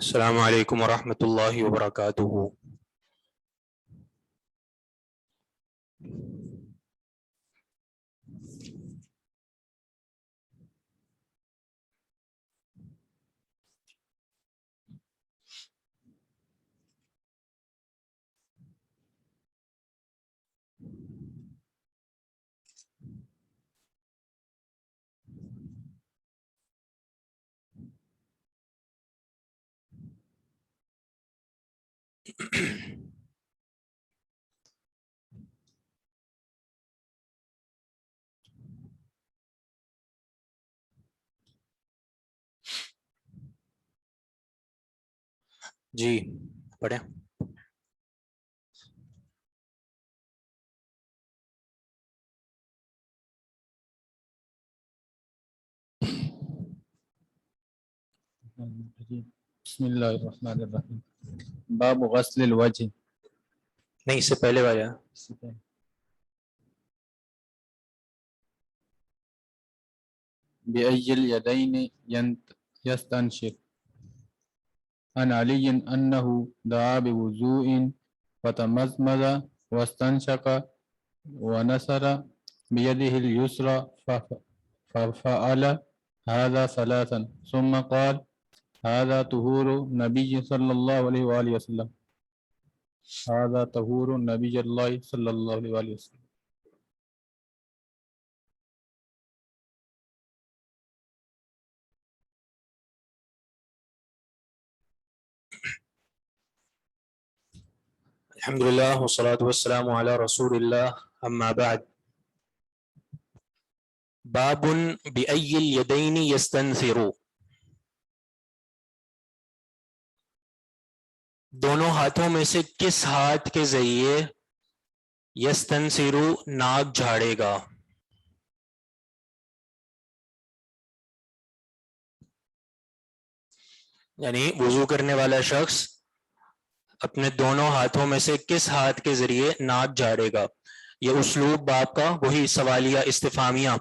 السلام علیکم ورحمۃ اللہ وبرکاتہ۔ جی پڑھیں۔ بسم اللہ الرحمن الرحیم۔ باب غسل الوجہ۔ نہیں، اس سے پہلے والا بأي اليدين يستنشق عن علي أنه دعا بوضوء فتمزمز واستنشق ونثر بيده اليسرى ففعل هذا ثلاثا ثم قال هذا طهور النبي صلى الله عليه وآله وسلم، هذا طهور النبي الله صلى الله عليه وآله وسلم۔ الحمدللہ والصلاة والسلام علی رسول اللہ، اما بعد۔ باب بأی الیدین یستنثر، دونوں ہاتھوں میں سے کس ہاتھ کے ذریعے یستنثر ناک جھاڑے گا۔ یعنی وضو کرنے والا شخص اپنے دونوں ہاتھوں میں سے کس ہاتھ کے ذریعے ناک جھاڑے گا۔ یہ اسلوب باب کا وہی سوالیہ استفہامیہ۔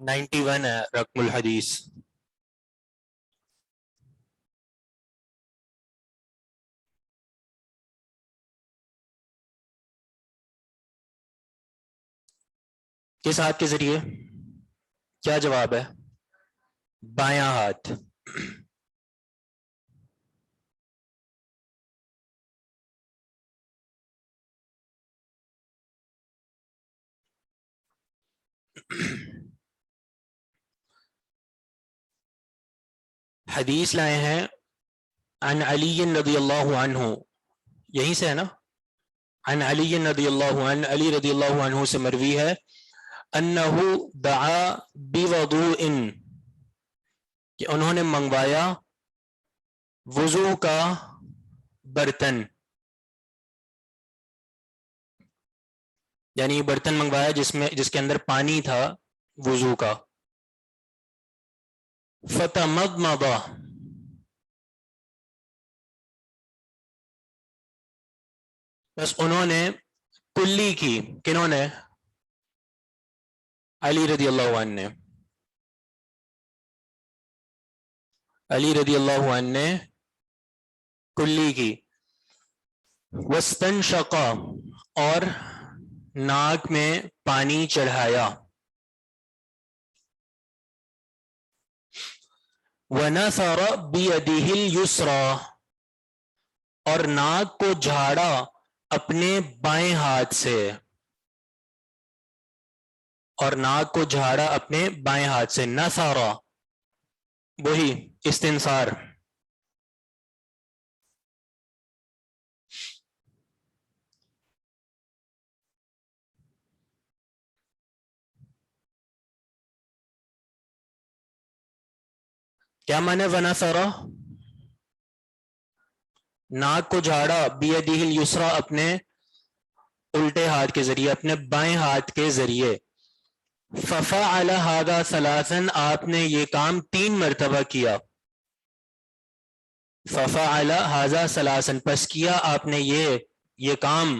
نائنٹی ون ہے رقم الحدیث۔ کس ہاتھ کے ذریعے؟ کیا جواب ہے؟ بایاں ہاتھ۔ حدیث لائے ہیں عن علی رضی اللہ عنہ، یہیں سے ہے نا؟ عن علی رضی اللہ عنہ، علی رضی اللہ عنہ سے مروی ہے انہ دعا بوضوء، کہ انہوں نے منگوایا وضو کا برتن، یعنی برتن منگوایا جس کے اندر پانی تھا وضو کا۔ فتمضمض، بس انہوں نے کلی کی، کنہوں نے؟ علی رضی اللہ عنہ نے، علی رضی اللہ عنہ نے کلی کی۔ واستنشق، اور ناک میں پانی چڑھایا۔ ونثر بیدہ الیسری، اور ناک کو جھاڑا اپنے بائیں ہاتھ سے، اور ناک کو جھاڑا اپنے بائیں ہاتھ سے۔ نثر وہی استنثار۔ کیا معنی ونثر؟ ناک کو جھاڑا بیدہ الیسری، اپنے الٹے ہاتھ کے ذریعے، اپنے بائیں ہاتھ کے ذریعے۔ ففعل ھذا ثلاثا، آپ نے یہ کام 3 مرتبہ کیا۔ ففعل ھذا ثلاثا، پس کیا آپ نے یہ کام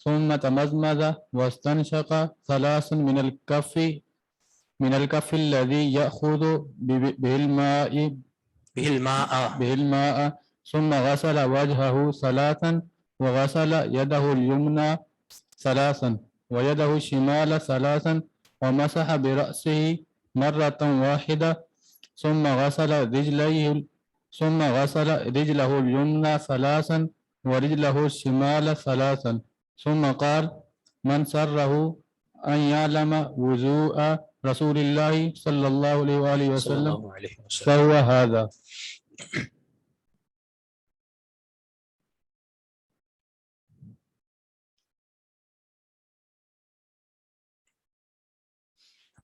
ثم تمزمز واستنشق ثلاثا من الكف الذي يأخذ به الماء ثم غسل وجهه ثلاثا وغسل يده اليمنى ثلاثا ويده الشمال ثلاثا ومسح برأسه مرة واحدة ثم غسل رجله اليمنى ثلاثا ورجله الشمال ثلاثا ثم قال من سره أن يعلم وضوء رسول الله صلى الله عليه وآله وسلم فهو هذا.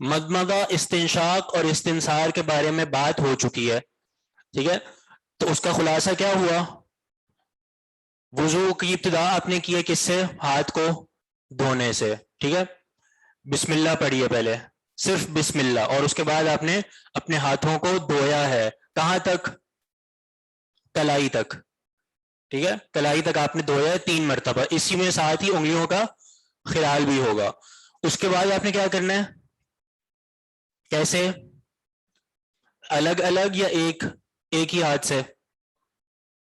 مدمدہ، استنشاق اور استنثار کے بارے میں بات ہو چکی ہے، ٹھیک ہے؟ تو اس کا خلاصہ کیا ہوا؟ وضو کی ابتدا آپ نے کی ہے کس سے؟ ہاتھ کو دھونے سے، ٹھیک ہے؟ بسم اللہ پڑھیے پہلے، صرف بسم اللہ، اور اس کے بعد آپ نے اپنے ہاتھوں کو دھویا ہے، کہاں تک؟ کلائی تک، ٹھیک ہے؟ کلائی تک آپ نے دھویا ہے 3 مرتبہ، اسی میں ساتھ ہی انگلیوں کا خلال بھی ہوگا۔ اس کے بعد آپ نے کیا کرنا ہے؟ کیسے؟ الگ الگ یا ایک ہی ہاتھ سے؟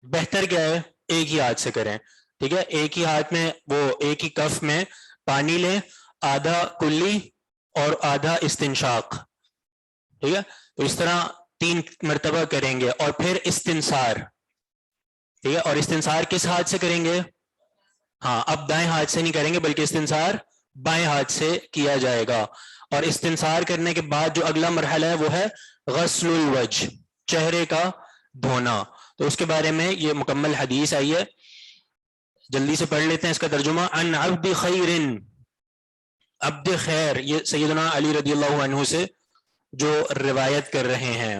بہتر کیا ہے؟ ایک ہی ہاتھ سے کریں، ٹھیک ہے؟ ایک ہی ہاتھ میں، وہ ایک ہی کف میں پانی لیں، آدھا کلی اور آدھا استنشاق، ٹھیک ہے؟ تو اس طرح 3 مرتبہ کریں گے، اور پھر استنثار، ٹھیک ہے؟ اور استنثار کس ہاتھ سے کریں گے؟ ہاں، اب دائیں ہاتھ سے نہیں کریں گے، بلکہ استنثار بائیں ہاتھ سے کیا جائے گا۔ اور استنثار کرنے کے بعد جو اگلا مرحلہ ہے وہ ہے غسل الوجھ، چہرے کا دھونا۔ تو اس کے بارے میں یہ مکمل حدیث آئی ہے، جلدی سے پڑھ لیتے ہیں اس کا ترجمہ۔ عن عبد خیر، عبد خیر یہ سیدنا علی رضی اللہ عنہ سے جو روایت کر رہے ہیں،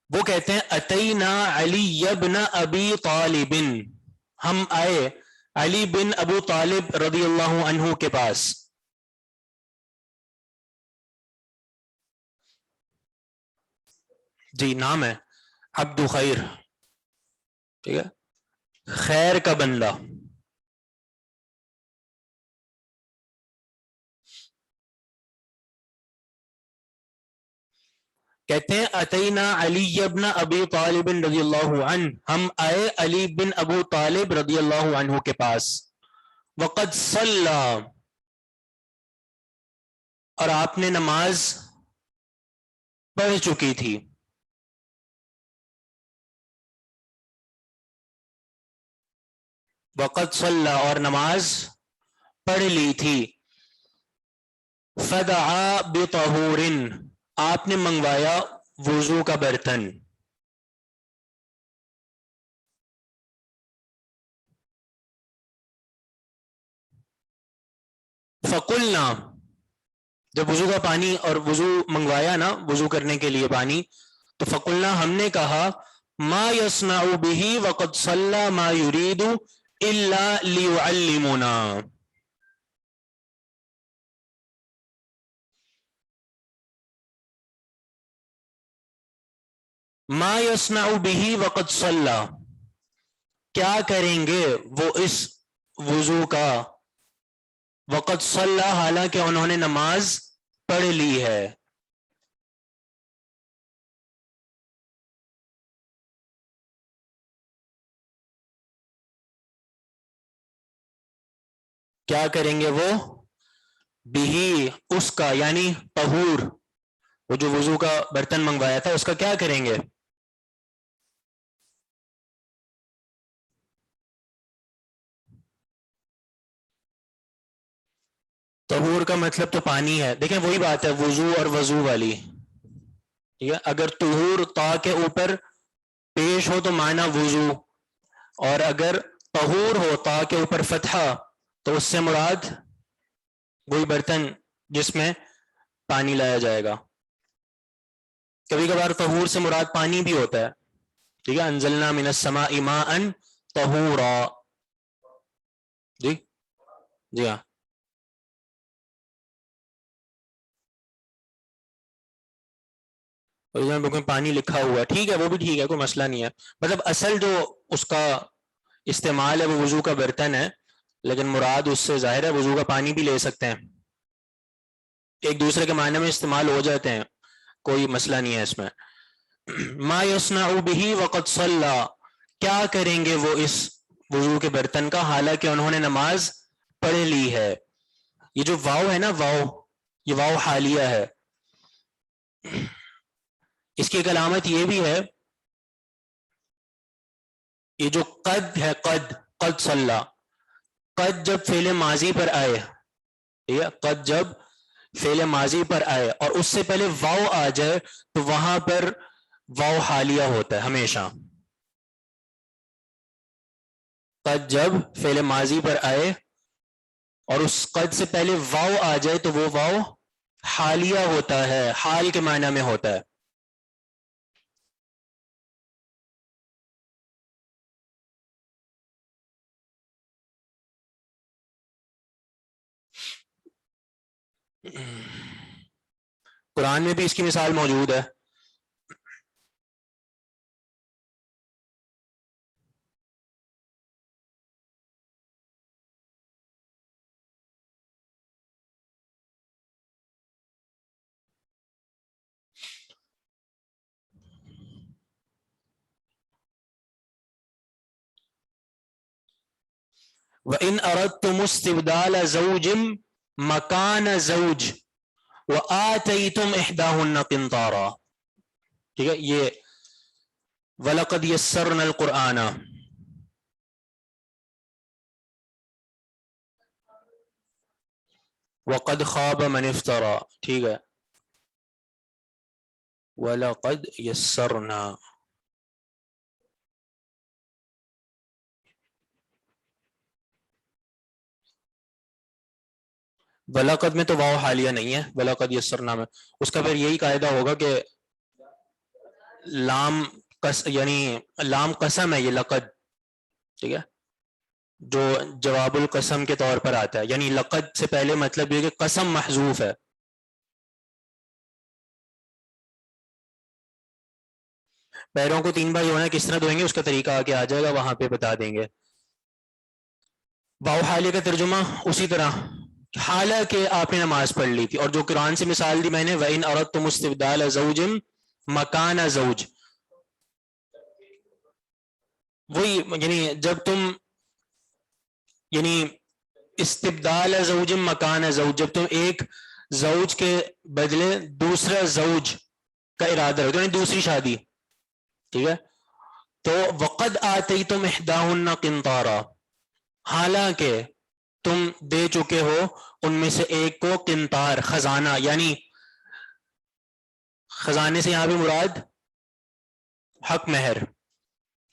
وہ کہتے ہیں اتینا علی بن ابی طالب، ہم آئے علی بن ابو طالب رضی اللہ عنہ کے پاس۔ جی نام ہے عبد خیر، ٹھیک ہے؟ خیر کا بندہ۔ کہتے ہیں اتینا علی بن ابی طالب رضی اللہ عنہ، ہم آئے علی بن ابو طالب رضی اللہ عنہ کے پاس۔ وقد صلی، اور آپ نے نماز پڑھ چکی تھی۔ وقد صلی، اور نماز پڑھ لی تھی۔ فدعا بطہور، آپ نے منگوایا وضو کا برتن۔ فقلنا، جب وضو کا پانی اور وضو منگوایا نا، وضو کرنے کے لیے پانی، تو فقلنا ہم نے کہا ما یصنع به وقد صلی ما یرید الا لیعلمنا، ما یصنع به وقد صلی، کیا کریں گے وہ اس وضو کا، وقد صلی، حالانکہ انہوں نے نماز پڑھ لی ہے۔ کیا کریں گے وہ؟ بھی، اس کا، یعنی طہور، وہ جو وضو کا برتن منگوایا تھا اس کا کیا کریں گے؟ طہور کا مطلب تو پانی ہے، دیکھیں وہی بات ہے وضو اور وضو والی، ٹھیک ہے؟ اگر طہور تا کے اوپر پیش ہو تو معنی وضو، اور اگر طہور ہو تا کے اوپر فتحہ تو اس سے مراد وہی برتن جس میں پانی لایا جائے گا۔ کبھی کبھار طہور سے مراد پانی بھی ہوتا ہے، ٹھیک ہے؟ انزلنا من السماء ماء طہورا، جی جی ہاں، بک میں پانی لکھا ہوا ہے، ٹھیک ہے وہ بھی ٹھیک ہے، کوئی مسئلہ نہیں ہے۔ مطلب اصل جو اس کا استعمال ہے وہ وضو کا برتن ہے، لیکن مراد اس سے ظاہر ہے وضو کا پانی بھی لے سکتے ہیں، ایک دوسرے کے معنی میں استعمال ہو جاتے ہیں، کوئی مسئلہ نہیں ہے اس میں۔ ما یصنع به وقد صلی، کیا کریں گے وہ اس وضو کے برتن کا حالانکہ انہوں نے نماز پڑھ لی ہے۔ یہ جو واو ہے نا، واو، یہ واو حالیہ ہے، اس کی ایک علامت یہ بھی ہے، یہ جو قد ہے، قد صلی، قد جب فعل ماضی پر آئے، ٹھیک ہے؟ قد جب فعل ماضی پر آئے اور اس سے پہلے واو آ جائے تو وہاں پر واو حالیہ ہوتا ہے ہمیشہ۔ قد جب فعل ماضی پر آئے اور اس قد سے پہلے واو آ جائے تو وہ واو حالیہ ہوتا ہے، حال کے معنی میں ہوتا ہے. قرآن میں بھی اس کی مثال موجود ہے. وَإِنْ أَرَدْتُمُ اسْتِبْدَالَ زَوْجٍ مَكَانَ زَوْجٍ وَآتَيْتُمْ إِحْدَاهُنَّ قِنْطَارًا. ٹھیک ہے، یہ وَلَقَدْ يَسَّرْنَا الْقُرْآنَ. وَقَدْ خَابَ مَنِ افْتَرَى. ٹھیک ہے، وَلَقَدْ يَسَّرْنَا. وَلَقَدْ میں تو واو حالیہ نہیں ہے، وَلَقَدْ يَسَّرْنَا میں اس کا پھر یہی قاعدہ ہوگا کہ لام یعنی لام قسم ہے یہ لقد. ٹھیک ہے، جو جواب القسم کے طور پر آتا ہے، یعنی لقد سے پہلے مطلب یہ کہ قسم محذوف ہے. پیروں کو 3 بار دھونا کس طرح دھوئیں گے اس کا طریقہ آگے آ جائے گا، وہاں پہ بتا دیں گے. واو حالیہ کا ترجمہ اسی طرح حالانکہ آپ نے نماز پڑھ لی تھی، اور جو قرآن سے مثال دی میں نے وَإِنْ أَرَدْتُمُ اسْتِبْدَالَ زَوْجٍ مَكَانَ زَوْجٍ، وہی یعنی جب تم یعنی استبدال زوج مکان زوج، جب تم ایک زوج کے بدلے دوسرا زوج کا ارادہ رکھتے یعنی دوسری شادی. ٹھیک ہے، تو وقد آتیتم احداہن قنطارا، حالانکہ تم دے چکے ہو ان میں سے ایک کو قنطار خزانہ، یعنی خزانے سے یہاں پہ مراد حق مہر.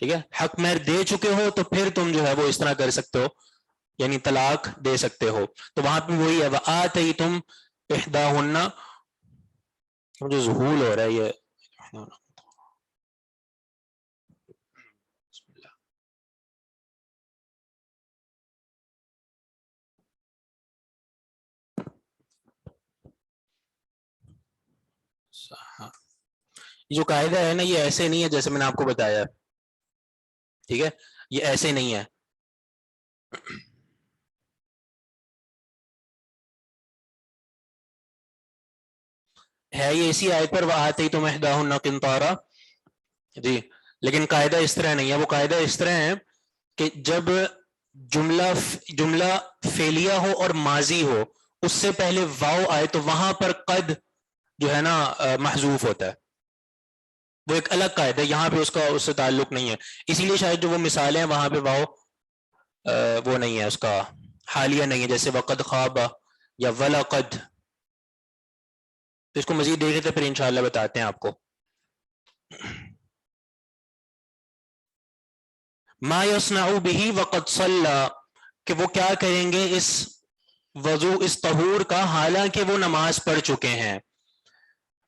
ٹھیک ہے، حق مہر دے چکے ہو تو پھر تم جو ہے وہ اس طرح کر سکتے ہو، یعنی طلاق دے سکتے ہو. تو وہاں پہ وہی ہے وَآتَيْتُمْ إِحْدَاهُنَّ. مجھے ذہول ہو رہا ہے یہ. یہ جو قاعدہ ہے نا، یہ ایسے نہیں ہے جیسے میں نے آپ کو بتایا. ٹھیک ہے، یہ ایسے نہیں ہے. ہے یہ اسی آیت پر وَآتَيْتُمْ إِحْدَاهُنَّ قِنْطَارًا جی، لیکن قاعدہ اس طرح نہیں ہے. وہ قاعدہ اس طرح ہے کہ جب جملہ فعلیہ ہو اور ماضی ہو، اس سے پہلے واو آئے تو وہاں پر قد جو ہے نا محذوف ہوتا ہے. وہ ایک الگ قاعدہ ہے، یہاں پہ اس سے تعلق نہیں ہے. اسی لیے شاید جو وہ مثالیں ہیں وہاں پہ واو وہ نہیں ہے، اس کا حالیہ نہیں ہے، جیسے وقد خواب یا ولقد. تو اس کو مزید دیکھیں تو پھر انشاءاللہ بتاتے ہیں آپ کو. ما یصنع به وقد صلی، کہ وہ کیا کریں گے اس وضو اس طہور کا حالانکہ وہ نماز پڑھ چکے ہیں.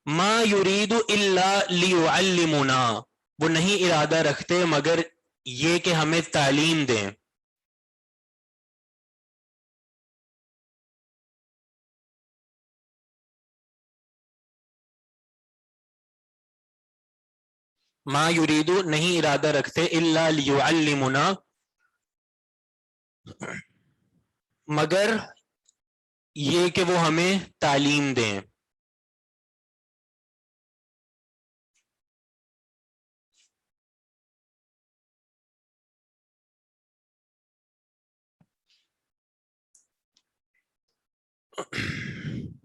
ما یرید الا لیعلمنا، وہ نہیں ارادہ رکھتے مگر یہ کہ ہمیں تعلیم دیں. ما یرید نہیں ارادہ رکھتے الا لیعلمنا مگر یہ کہ وہ ہمیں تعلیم دیں.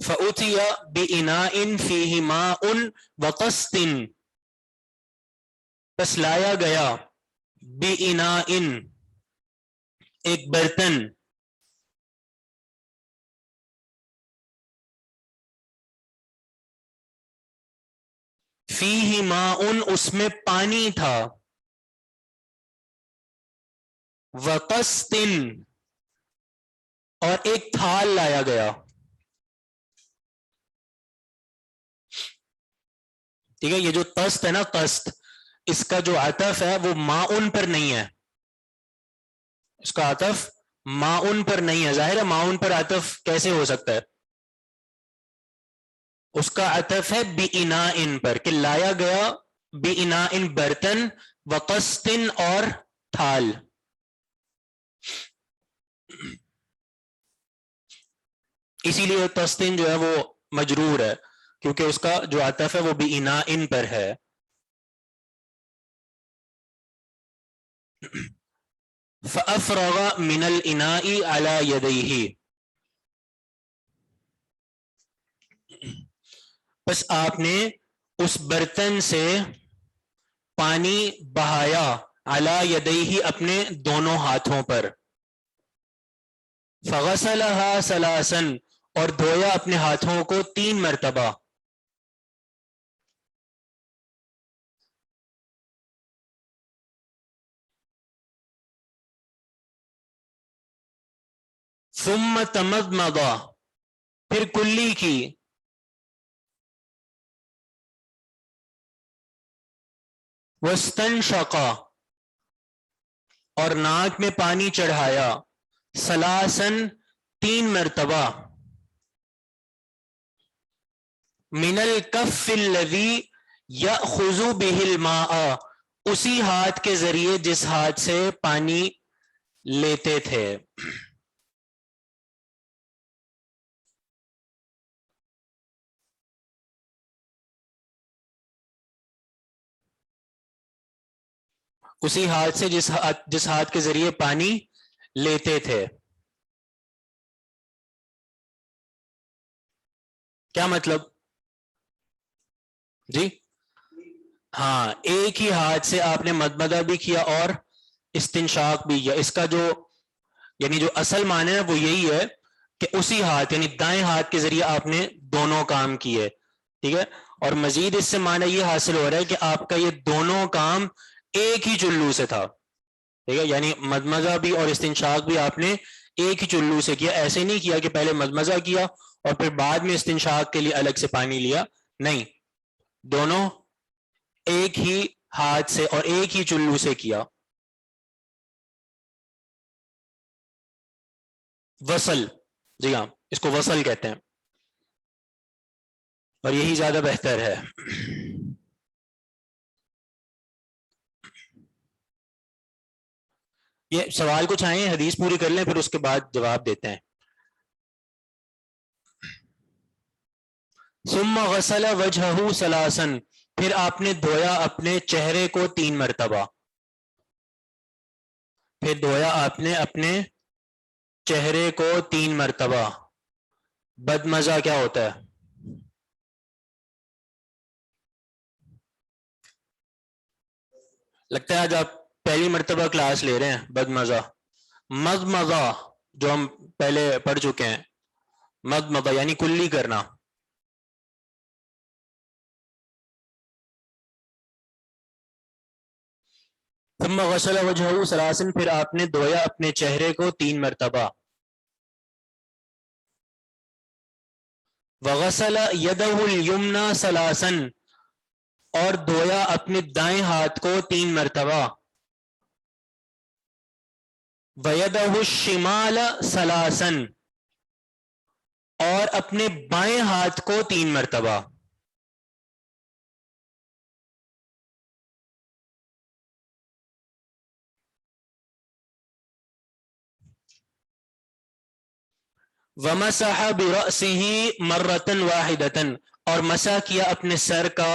فَأُتِيَ بِإِنَاءٍ فِيهِ مَاءٌ وَقَسْطٍ، بس لایا گیا بِإِنَاءٍ ایک برتن، فِيهِ مَاءٌ اس میں پانی تھا، وَقَسْطٍ اور ایک تھال لایا گیا. ٹھیک ہے, یہ جو تست ہے نا, تست, اس کا جو عطف ہے وہ ماؤن پر نہیں ہے, اس کا عطف ماؤن پر نہیں ہے. ظاہر ہے ماؤن پر عطف کیسے ہو سکتا ہے, اس کا عطف ہے بِإِنَاءٍ پر, کہ لایا گیا بِإِنَاءٍ برتن, وَقَسْطٍ اور تھال. اسی لیے تستن جو ہے وہ مجرور ہے, کیونکہ اس کا جو عطف ہے وہ بِإِنَاءٍ پر ہے. فَأَفْرَغَ مِنَ الْإِنَاءِ عَلَى يَدَيْهِ, بس آپ نے اس برتن سے پانی بہایا, عَلَى يَدَيْهِ اپنے دونوں ہاتھوں پر. فَغَسَلَهَا ثَلَاثًا اور دھویا اپنے ہاتھوں کو 3 مرتبہ. ثُمَّ تَمَضْمَضَ پھر کلی کی. وَاسْتَنْشَقَ اور ناک میں پانی چڑھایا. ثلاثاً 3 مرتبہ. من الکف الذی یأخذ بہ الماء اسی ہاتھ کے ذریعے جس ہاتھ سے پانی لیتے تھے. اسی ہاتھ سے جس ہاتھ کے ذریعے پانی لیتے تھے. کیا مطلب جی؟ ہاں, ایک ہی ہاتھ سے آپ نے مدمدہ بھی کیا اور استنشاق بھی کیا. اس کا جو یعنی جو اصل معنی ہے وہ یہی ہے کہ اسی ہاتھ یعنی دائیں ہاتھ کے ذریعے آپ نے دونوں کام کیے. ٹھیک ہے, اور مزید اس سے معنی یہ حاصل ہو رہا ہے کہ آپ کا یہ دونوں کام ایک ہی چلو سے تھا. ٹھیک ہے, یعنی مدمزہ بھی اور استنشاق بھی آپ نے ایک ہی چلو سے کیا. ایسے نہیں کیا کہ پہلے مدمزہ کیا اور پھر بعد میں استنشاق کے لیے الگ سے پانی لیا. نہیں, دونوں ایک ہی ہاتھ سے اور ایک ہی چلو سے کیا. وصل, جی ہاں, اس کو وصل کہتے ہیں اور یہی زیادہ بہتر ہے. یہ سوال کچھ آئے ہیں, حدیث پوری کر لیں پھر اس کے بعد جواب دیتے ہیں. ثم غسل وجهه ثلاثا پھر آپ نے دھویا اپنے چہرے کو 3 مرتبہ. پھر دھویا آپ نے اپنے چہرے کو 3 مرتبہ. بدمزہ کیا ہوتا ہے؟ لگتا ہے آج آپ پہلی مرتبہ کلاس لے رہے ہیں. بدمزہ, مضمضہ جو ہم پہلے پڑھ چکے ہیں, مضمضہ یعنی کلی کرنا. ثم غسل وجهه ثلاثا پھر آپ نے دھویا اپنے چہرے کو 3 مرتبہ. وغسل يده اليمنى ثلاثا اور دھویا اپنے دائیں ہاتھ کو 3 مرتبہ. وَيَدَهُ الشِّمَالَ ثَلَاثًا اور اپنے بائیں ہاتھ کو 3 مرتبہ. وَمَسَحَ بِرَأْسِهِ مَرَّةً وَاحِدَةً اور مسح کیا اپنے سر کا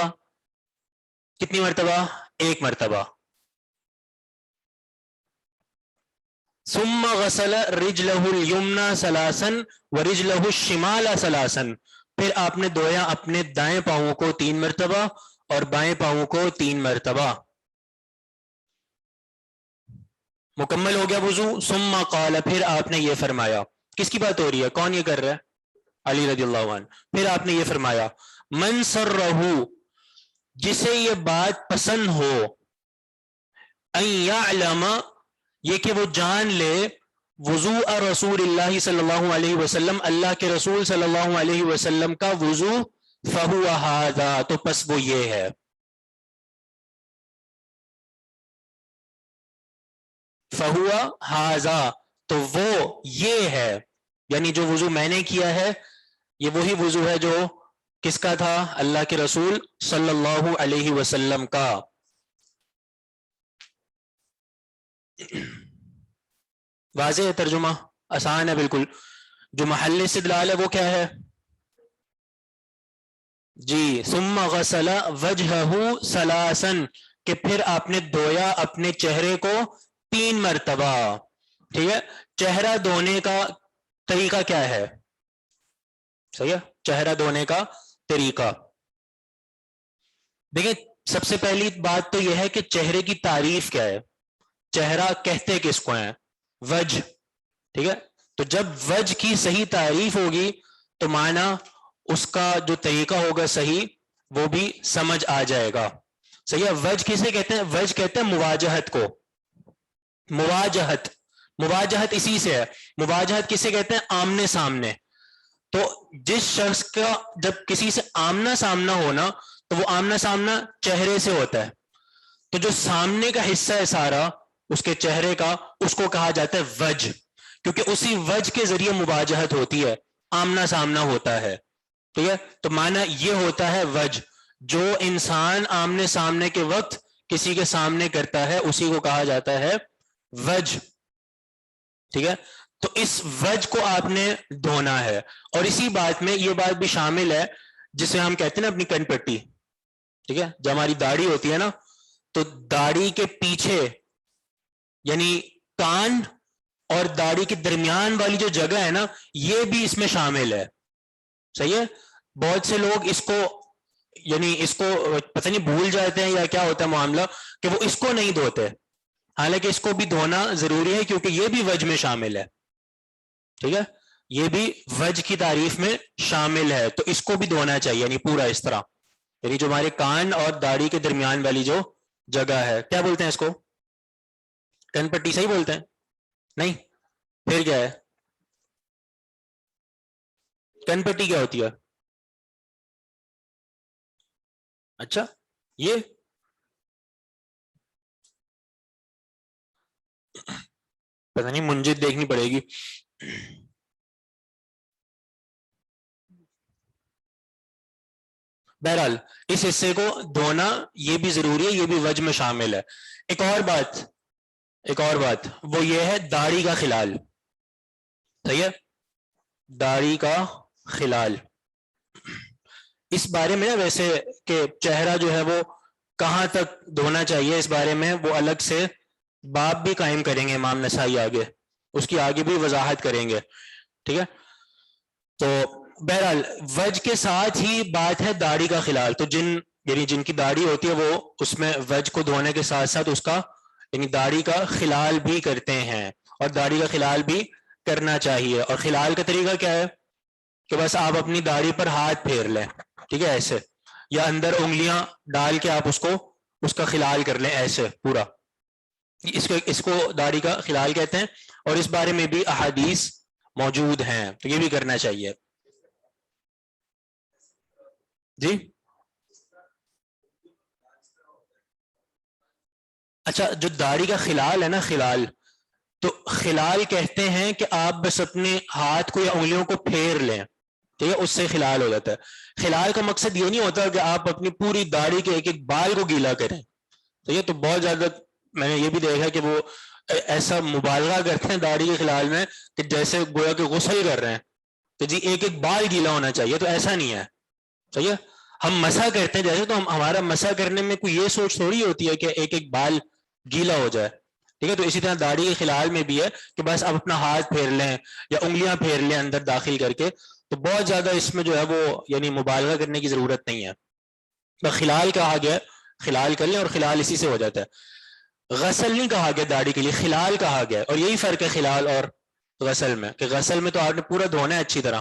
کتنی مرتبہ؟ 1 مرتبہ. ثم غسل رجله اليمنى ثلاثا ورجله الشمال ثلاثا پھر آپ نے دھویا اپنے دائیں پاؤں کو 3 مرتبہ اور بائیں پاؤں کو 3 مرتبہ. مکمل ہو گیا وضو. ثم قال پھر آپ نے یہ فرمایا. کس کی بات ہو رہی ہے؟ کون یہ کر رہا ہے؟ علی رضی اللہ عنہ. پھر آپ نے یہ فرمایا, من سرہ جسے یہ بات پسند ہو, ان یعلم یہ کہ وہ جان لے, وضوء رسول اللہ صلی اللہ علیہ وسلم، اللہ کے رسول صلی اللہ علیہ وسلم کا وضو، فہو ھذا، تو پس وہ یہ ہے. فہو ھذا، تو وہ یہ ہے، یعنی جو وضو میں نے کیا ہے یہ وہی وضو ہے جو کس کا تھا؟ اللہ کے رسول صلی اللہ علیہ وسلم کا. واضح ہے ترجمہ؟ آسان ہے بالکل. جو محل استدلال ہے وہ کیا ہے؟ جی، ثم غسل وجہہ ثلاثا، کہ پھر آپ نے دھویا اپنے چہرے کو 3 مرتبہ. ٹھیک ہے، چہرہ دھونے کا طریقہ کیا ہے؟ صحیح ہے، چہرہ دھونے کا طریقہ دیکھیں. سب سے پہلی بات تو یہ ہے کہ چہرے کی تعریف کیا ہے. چہرہ کہتے کس کو ہیں؟ وجہ. ٹھیک ہے، تو جب وجہ کی صحیح تعریف ہوگی تو معنی اس کا جو طریقہ ہوگا صحیح وہ بھی سمجھ آ جائے گا. صحیح ہے. وجہ کسے کہتے ہیں؟ وجہ کہتے ہیں مواجہت کو. مواجہت اسی سے ہے. مواجہت کسے کہتے ہیں؟ آمنے سامنے. تو جس شخص کا جب کسی سے آمنا سامنا ہونا تو وہ آمنا سامنا چہرے سے ہوتا ہے. تو جو سامنے کا حصہ ہے سارا اس کے چہرے کا، اس کو کہا جاتا ہے وجہ، کیونکہ اسی وجہ کے ذریعے مواجہت ہوتی ہے، آمنا سامنا ہوتا ہے. ٹھیک ہے، تو معنی یہ ہوتا ہے وجہ. جو انسان آمنے سامنے کے وقت کسی کے سامنے کرتا ہے اسی کو کہا جاتا ہے وجہ. ٹھیک ہے، تو اس وجہ کو آپ نے دھونا ہے. اور اسی بات میں یہ بات بھی شامل ہے جسے ہم کہتے ہیں نا اپنی کن پٹی. ٹھیک ہے، جب ہماری داڑھی ہوتی ہے نا تو داڑھی کے پیچھے یعنی کان اور داڑھی کے درمیان والی جو جگہ ہے نا یہ بھی اس میں شامل ہے. صحیح ہے. بہت سے لوگ اس کو یعنی اس کو پتہ نہیں بھول جاتے ہیں یا کیا ہوتا ہے معاملہ کہ وہ اس کو نہیں دھوتے، حالانکہ اس کو بھی دھونا ضروری ہے کیونکہ یہ بھی وجہ میں شامل ہے. ٹھیک ہے، یہ بھی وجہ کی تعریف میں شامل ہے، تو اس کو بھی دھونا چاہیے، یعنی پورا اس طرح. یعنی جو ہمارے کان اور داڑھی کے درمیان والی جو جگہ ہے، کیا بولتے ہیں اس کو؟ کن پٹی صحیح بولتے ہیں؟ نہیں، پھر کیا ہے؟ کن پٹی کیا ہوتی ہے؟ اچھا، یہ پتہ نہیں، منجد دیکھنی پڑے گی. بہرحال اس حصے کو دھونا یہ بھی ضروری ہے، یہ بھی وجہ میں شامل ہے. ایک اور بات وہ یہ ہے داڑھی کا خلال. صحیح ہے، داڑھی کا خلال. اس بارے میں ویسے کہ چہرہ جو ہے وہ کہاں تک دھونا چاہیے اس بارے میں وہ الگ سے باب بھی قائم کریں گے امام نسائی، آگے اس کی آگے بھی وضاحت کریں گے. ٹھیک ہے، تو بہرحال وجہ کے ساتھ ہی بات ہے داڑھی کا خلال. تو یعنی جن کی داڑھی ہوتی ہے وہ اس میں وجہ کو دھونے کے ساتھ ساتھ اس کا یعنی داڑھی کا خلال بھی کرتے ہیں، اور داڑھی کا خلال بھی کرنا چاہیے. اور خلال کا طریقہ کیا ہے کہ بس آپ اپنی داڑھی پر ہاتھ پھیر لیں، ٹھیک ہے، ایسے، یا اندر انگلیاں ڈال کے آپ اس کا خلال کر لیں ایسے پورا. اس کو داڑھی کا خلال کہتے ہیں، اور اس بارے میں بھی احادیث موجود ہیں، تو یہ بھی کرنا چاہیے. جی اچھا، جو داڑھی کا خلال ہے نا، خلال تو خلال کہتے ہیں کہ آپ بس اپنے ہاتھ کو یا انگلیوں کو پھیر لیں، ٹھیک ہے، اس سے خلال ہو جاتا ہے. خلال کا مقصد یہ نہیں ہوتا کہ آپ اپنی پوری داڑھی کے ایک ایک بال کو گیلا کریں. تو یہ تو بہت زیادہ میں نے یہ بھی دیکھا کہ وہ ایسا مبالغہ کرتے ہیں داڑھی کے خلال میں کہ جیسے گویا کہ غسل کر رہے ہیں کہ جی ایک ایک بال گیلا ہونا چاہیے. تو ایسا نہیں ہے. صحیح ہے، ہم مسح کرتے ہیں جیسے، تو ہمارا مسح کرنے میں کوئی یہ سوچ تھوڑی ہوتی ہے کہ ایک ایک بال گیلا ہو جائے. ٹھیک ہے، تو اسی طرح داڑھی کے خلال میں بھی ہے کہ بس آپ اپنا ہاتھ پھیر لیں یا انگلیاں پھیر لیں اندر داخل کر کے. تو بہت زیادہ اس میں جو ہے وہ یعنی مبالغہ کرنے کی ضرورت نہیں ہے. تو خلال کہا گیا، خلال کر لیں، اور خلال اسی سے ہو جاتا ہے. غسل نہیں کہا گیا داڑھی کے لیے، خلال کہا گیا. اور یہی فرق ہے خلال اور غسل میں کہ غسل میں تو آپ نے پورا دھونا ہے اچھی طرح،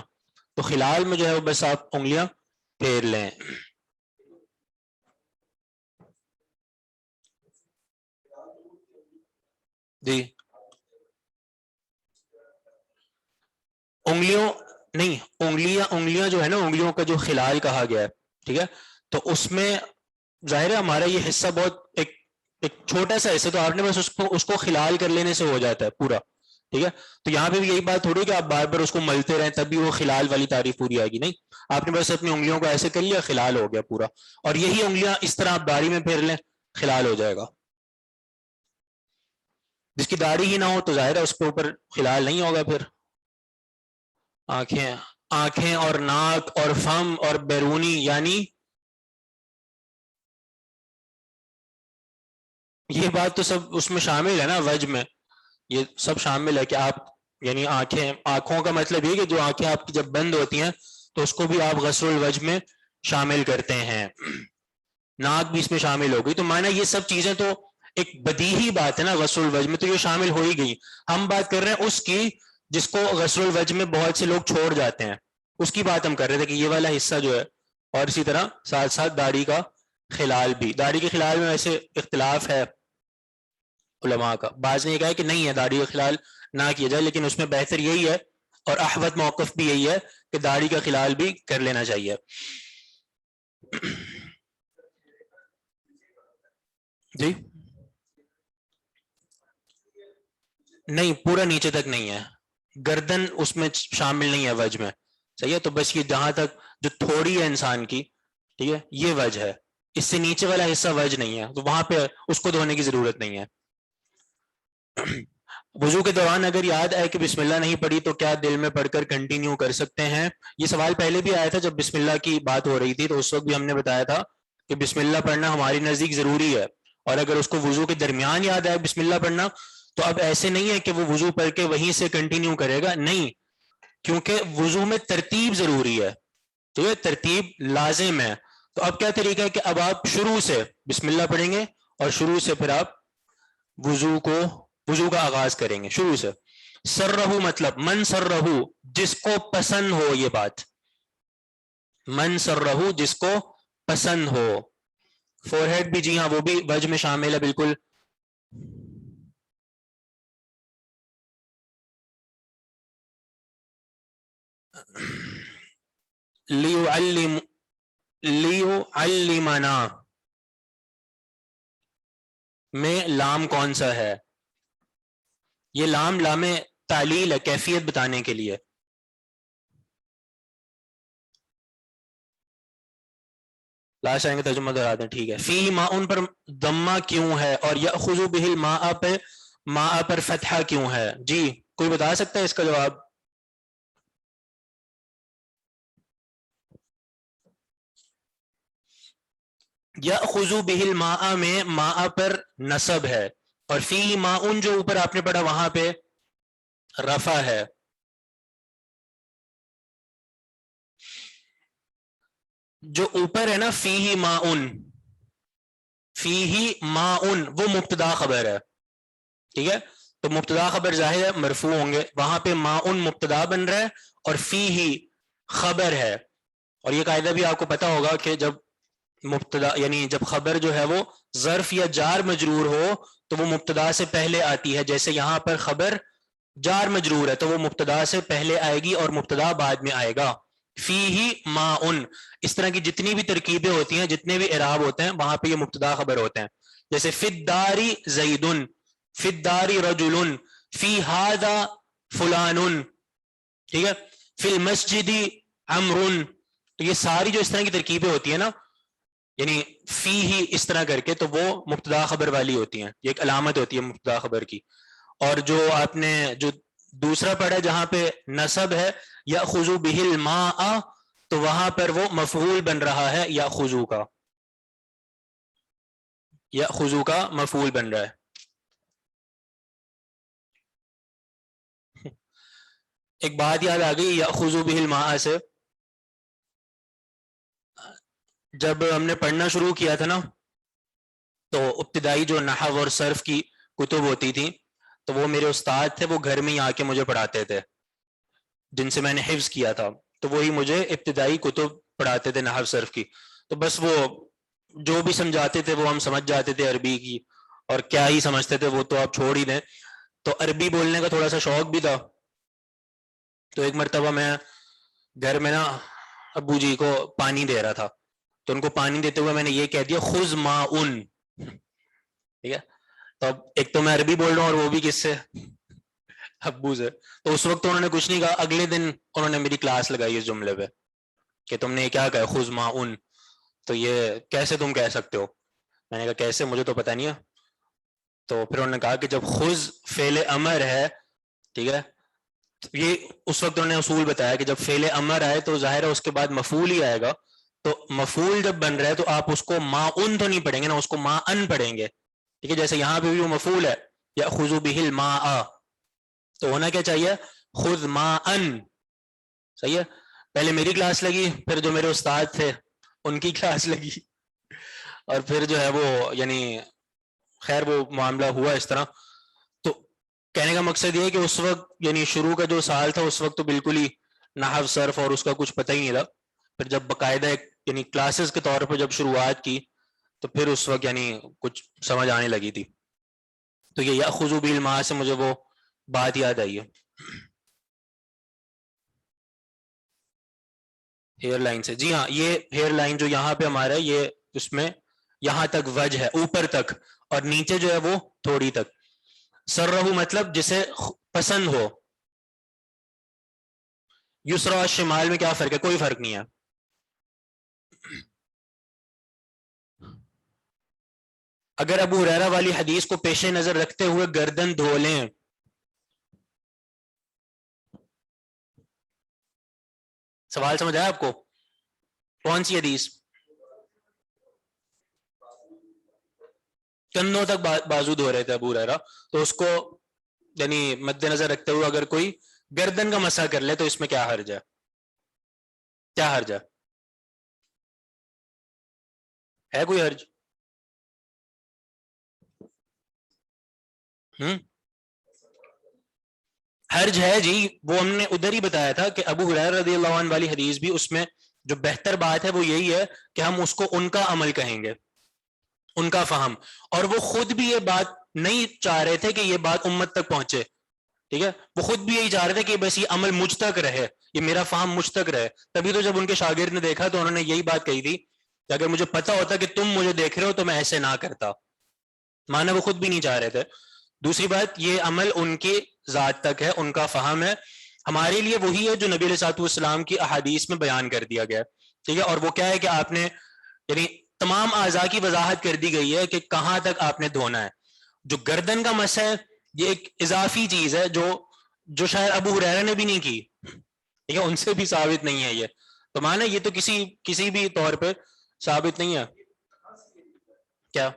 تو خلال میں جو ہے وہ بس آپ انگلیاں پھیر لیں. جی انگلیوں نہیں، انگلیاں جو ہے نا، انگلیوں کا جو خلال کہا گیا ہے، ٹھیک ہے، تو اس میں ظاہر ہے ہمارا یہ حصہ بہت ایک چھوٹا سا حصہ، تو آپ نے بس اس کو خلال کر لینے سے ہو جاتا ہے پورا، ٹھیک ہے. تو یہاں پہ بھی یہی بات تھوڑی کہ آپ بار بار اس کو ملتے رہیں تب بھی وہ خلال والی تعریف پوری آئے گی، نہیں، آپ نے بس اپنی انگلیوں کو ایسے کر لیا، خلال ہو گیا پورا. اور یہی انگلیاں اس طرح آپ داڑھی میں پھیر لیں، خلال ہو جائے گا. جس کی داڑھی ہی نہ ہو تو ظاہر ہے اس کے اوپر خلال نہیں ہوگا. پھر آنکھیں اور ناک اور فم اور بیرونی، یعنی یہ بات تو سب اس میں شامل ہے نا، وجہ میں یہ سب شامل ہے کہ آپ یعنی آنکھوں کا مطلب یہ کہ جو آنکھیں آپ کی جب بند ہوتی ہیں تو اس کو بھی آپ غسل الوجہ میں شامل کرتے ہیں. ناک بھی اس میں شامل ہو گئی، تو مانا یہ سب چیزیں تو ایک بدیہی بات ہے نا، غسل الوجہ میں تو یہ شامل ہو ہی گئی. ہم بات کر رہے ہیں اس کی جس کو غسل الوجہ میں بہت سے لوگ چھوڑ جاتے ہیں، اس کی بات ہم کر رہے تھے کہ یہ والا حصہ جو ہے. اور اسی طرح ساتھ ساتھ داڑھی کا خلال بھی، داڑھی کے خلال میں ویسے اختلاف ہے علماء کا. بعض نے یہ کہا ہے کہ نہیں ہے، داڑھی کا خلال نہ کیا جائے، لیکن اس میں بہتر یہی ہے اور احوط موقف بھی یہی ہے کہ داڑھی کا خلال بھی کر لینا چاہیے. جی نہیں، پورا نیچے تک نہیں ہے، گردن اس میں شامل نہیں ہے وجہ میں، صحیح ہے. تو بس یہ جہاں تک جو تھوڑی ہے انسان کی، ٹھیک ہے، یہ وجہ ہے، اس سے نیچے والا حصہ وجہ نہیں ہے، تو وہاں پہ اس کو دھونے کی ضرورت نہیں ہے. وضو کے دوران اگر یاد آئے کہ بسم اللہ نہیں پڑھی تو کیا دل میں پڑھ کر کنٹینیو کر سکتے ہیں؟ یہ سوال پہلے بھی آیا تھا جب بسم اللہ کی بات ہو رہی تھی، تو اس وقت بھی ہم نے بتایا تھا کہ بسم اللہ پڑھنا ہماری نزدیک ضروری ہے. اور اگر اس کو وضو کے درمیان یاد آئے بسم اللہ پڑھنا، تو اب ایسے نہیں ہے کہ وہ وضو پڑھ کے وہیں سے کنٹینیو کرے گا، نہیں، کیونکہ وضو میں ترتیب ضروری ہے، تو یہ ترتیب لازم ہے. تو اب کیا طریقہ ہے کہ اب آپ شروع سے بسم اللہ پڑھیں گے اور شروع سے پھر آپ وضو کا آغاز کریں گے شروع سے. سرہو مطلب من سرہو، جس کو پسند ہو، یہ بات من سرہو جس کو پسند ہو. فور ہیڈ بھی جی ہاں وہ بھی وجہ میں شامل ہے بالکل. لیعلمنا میں لام کون سا ہے؟ یہ لام تعلیل ہے، کیفیت بتانے کے لیے. لاسٹ آئیں گے ترجمہ دہرا دیں، ٹھیک ہے. فی ماء پر ضمہ کیوں ہے اور یأخذ بہ الماء پہ ماء پر فتحہ کیوں ہے؟ جی کوئی بتا سکتا ہے اس کا جواب؟ یأخذ بہ الماء میں ماء پر نصب ہے، اور فی ماء جو اوپر آپ نے پڑھا وہاں پہ رفع ہے. جو اوپر ہے نا فیہ ماء وہ مبتدا خبر ہے، ٹھیک ہے. تو مبتدا خبر ظاہر ہے مرفوع ہوں گے، وہاں پہ ماء مبتدا بن رہا ہے اور فیہ خبر ہے. اور یہ قاعدہ بھی آپ کو پتا ہوگا کہ جب مبتدا یعنی جب خبر جو ہے وہ ظرف یا جار مجرور ہو تو وہ مبتدا سے پہلے آتی ہے. جیسے یہاں پر خبر جار مجرور ہے تو وہ مبتدا سے پہلے آئے گی اور مبتدا بعد میں آئے گا. فیہ ماء، اس طرح کی جتنی بھی ترکیبیں ہوتی ہیں، جتنے بھی اعراب ہوتے ہیں، وہاں پہ یہ مبتدا خبر ہوتے ہیں. جیسے فی الدار زید، فی الدار رجل، فی ھذا فلان، ٹھیک ہے، فی المسجد عمر. تو یہ ساری جو اس طرح کی ترکیبیں ہوتی ہیں نا، یعنی فی ہی اس طرح کر کے، تو وہ مبتدا خبر والی ہوتی ہیں، یہ ایک علامت ہوتی ہے مبتدا خبر کی. اور جو آپ نے جو دوسرا پڑھا جہاں پہ نصب ہے یأخذ بہ الماء، تو وہاں پر وہ مفعول بن رہا ہے یأخذ کا، یأخذ کا مفعول بن رہا ہے. ایک بات یاد آ گئی یأخذ بہ الماء سے، جب ہم نے پڑھنا شروع کیا تھا نا تو ابتدائی جو نحو اور صرف کی کتب ہوتی تھی تو وہ میرے استاد تھے، وہ گھر میں ہی آ کے مجھے پڑھاتے تھے، جن سے میں نے حفظ کیا تھا. تو وہی مجھے ابتدائی کتب پڑھاتے تھے نحو صرف کی. تو بس وہ جو بھی سمجھاتے تھے وہ ہم سمجھ جاتے تھے عربی کی، اور کیا ہی سمجھتے تھے وہ تو آپ چھوڑ ہی دیں. تو عربی بولنے کا تھوڑا سا شوق بھی تھا، تو ایک مرتبہ میں گھر میں نا ابو جی کو پانی دے رہا تھا، تو ان کو پانی دیتے ہوئے میں نے یہ کہہ دیا خذ ماؤن، ٹھیک ہے. تو اب ایک تو میں عربی بول رہا ہوں اور وہ بھی کس سے؟ ابو سے. تو اس وقت انہوں نے کچھ نہیں کہا. اگلے دن انہوں نے میری کلاس لگائی اس جملے پہ کہ تم نے کیا کہا خذ ماؤن، تو یہ کیسے تم کہہ سکتے ہو؟ میں نے کہا کیسے، مجھے تو پتہ نہیں ہے. تو پھر انہوں نے کہا کہ جب خذ فعل امر ہے، ٹھیک ہے، یہ اس وقت انہوں نے اصول بتایا کہ جب فعل امر آئے تو ظاہر ہے اس کے بعد مفعول ہی آئے گا. تو مفعول جب بن رہا ہے تو آپ اس کو ما ان تو نہیں پڑھیں گے نا، اس کو ما ان پڑھیں گے. ٹھیک ہے، جیسے یہاں پہ بھی وہ مفعول ہے یأخذ به الماء، تو ہونا کیا چاہیے خذ ماء. صحیح ہے. پہلے میری کلاس لگی، پھر جو میرے استاد تھے ان کی کلاس لگی، اور پھر جو ہے وہ یعنی خیر وہ معاملہ ہوا اس طرح. تو کہنے کا مقصد یہ ہے کہ اس وقت یعنی شروع کا جو سال تھا اس وقت تو بالکل ہی نحو صرف اور اس کا کچھ پتہ ہی نہیں تھا. پھر جب باقاعدہ یعنی کلاسز کے طور پہ جب شروعات کی تو پھر اس وقت یعنی کچھ سمجھ آنے لگی تھی. تو یہ یأخذ بالماء سے مجھے وہ بات یاد آئی ہے ہیئر لائن سے. جی ہاں، یہ ہیئر لائن جو یہاں پہ ہمارا ہے یہ اس میں یہاں تک وجہ ہے اوپر تک، اور نیچے جو ہے وہ تھوڑی تک. سرہو مطلب جسے پسند ہو. یسرا اور شمال میں کیا فرق ہے؟ کوئی فرق نہیں ہے. اگر ابو ہریرہ والی حدیث کو پیش نظر رکھتے ہوئے گردن دھو لیں، سوال سمجھ آیا آپ کو؟ کون سی حدیث؟ کندھوں تک بازو دھو رہے تھے ابو ہریرہ، تو اس کو یعنی مد نظر رکھتے ہوئے اگر کوئی گردن کا مسح کر لے تو اس میں کیا حرج ہے؟ کیا حرج ہے کوئی حرج؟ حرج ہے جی، وہ ہم نے ادھر ہی بتایا تھا کہ ابو ہریرہ رضی اللہ عنہ والی حدیث بھی اس میں جو بہتر بات ہے وہ یہی ہے کہ ہم اس کو ان کا عمل کہیں گے، ان کا فہم. اور وہ خود بھی یہ بات نہیں چاہ رہے تھے کہ یہ بات امت تک پہنچے. ٹھیک ہے، وہ خود بھی یہی چاہ رہے تھے کہ بس یہ عمل مجھ تک رہے، یہ میرا فہم مجھ تک رہے. تبھی تو جب ان کے شاگرد نے دیکھا تو انہوں نے یہی بات کہی تھی کہ اگر مجھے پتا ہوتا کہ تم مجھے دیکھ رہے ہو تو میں ایسے نہ کرتا. مانا وہ خود بھی نہیں چاہ رہے تھے. دوسری بات، یہ عمل ان کی ذات تک ہے، ان کا فہم ہے. ہمارے لیے وہی ہے جو نبی علیہ الصلوۃ والسلام کی احادیث میں بیان کر دیا گیا. ٹھیک ہے، اور وہ کیا ہے کہ آپ نے یعنی تمام اعضاء کی وضاحت کر دی گئی ہے کہ کہاں تک آپ نے دھونا ہے. جو گردن کا مسح ہے یہ ایک اضافی چیز ہے جو شاید ابو ہریرہ نے بھی نہیں کی. ٹھیک ہے، ان سے بھی ثابت نہیں ہے یہ. تو مانا یہ تو کسی بھی طور پہ ثابت نہیں ہے. کیا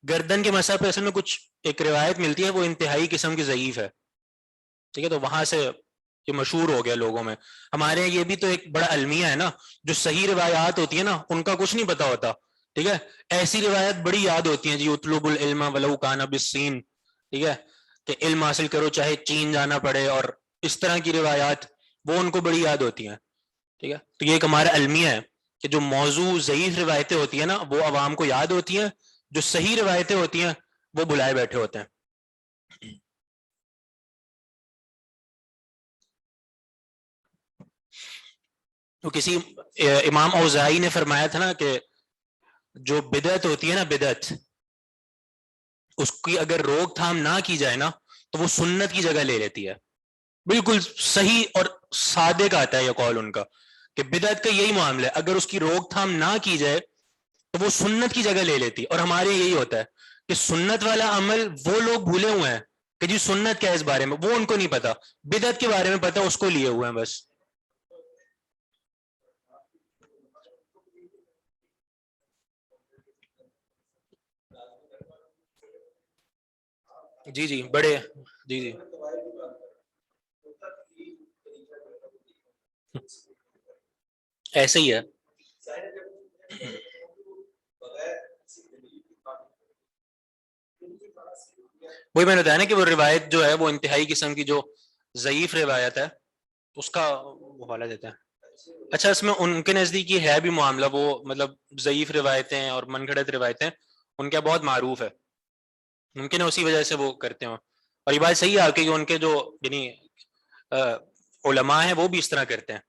گردن کے مسح پہ اصل میں کچھ ایک روایت ملتی ہے، وہ انتہائی قسم کی ضعیف ہے. ٹھیک ہے، تو وہاں سے یہ مشہور ہو گیا لوگوں میں. ہمارے یہاں یہ بھی تو ایک بڑا المیہ ہے نا، جو صحیح روایات ہوتی ہیں نا ان کا کچھ نہیں پتا ہوتا. ٹھیک ہے، ایسی روایت بڑی یاد ہوتی ہیں جی، اطلب العلم ولو کان بالصین. ٹھیک ہے، کہ علم حاصل کرو چاہے چین جانا پڑے، اور اس طرح کی روایات وہ ان کو بڑی یاد ہوتی ہیں. ٹھیک ہے، تو یہ ایک ہمارا المیہ ہے کہ جو موضوع ضعیف روایتیں ہوتی ہیں نا وہ عوام کو یاد ہوتی ہیں، جو صحیح روایتیں ہوتی ہیں وہ بلائے بیٹھے ہوتے ہیں. تو کسی امام اوزاعی نے فرمایا تھا نا کہ جو بدعت ہوتی ہے نا، بدعت اس کی اگر روک تھام نہ کی جائے نا تو وہ سنت کی جگہ لے لیتی ہے. بالکل صحیح اور صادق آتا ہے یہ قول ان کا کہ بدعت کا یہی معاملہ ہے، اگر اس کی روک تھام نہ کی جائے تو وہ سنت کی جگہ لے لیتی. اور ہمارے یہی ہوتا ہے کہ سنت والا عمل وہ لوگ بھولے ہوئے ہیں کہ جی سنت کیا ہے اس بارے میں، وہ ان کو نہیں پتا. بدعت کے بارے میں پتا، اس کو لیے ہوئے ہیں بس. جی جی بڑے جی جی ایسے ہی ہے. وہی میں نے بتایا نا کہ وہ روایت جو ہے وہ انتہائی قسم کی جو ضعیف روایت ہے اس کا حوالہ دیتا ہے. اچھا، اس میں ان کے نزدیک یہ ہے بھی معاملہ، وہ مطلب ضعیف روایتیں اور من گھڑت روایتیں ان کے بہت معروف ہے، ممکن ہے اسی وجہ سے وہ کرتے ہوں. اور یہ بات صحیح ہے آپ کی کہ ان کے جو یعنی علماء ہیں وہ بھی اس طرح کرتے ہیں.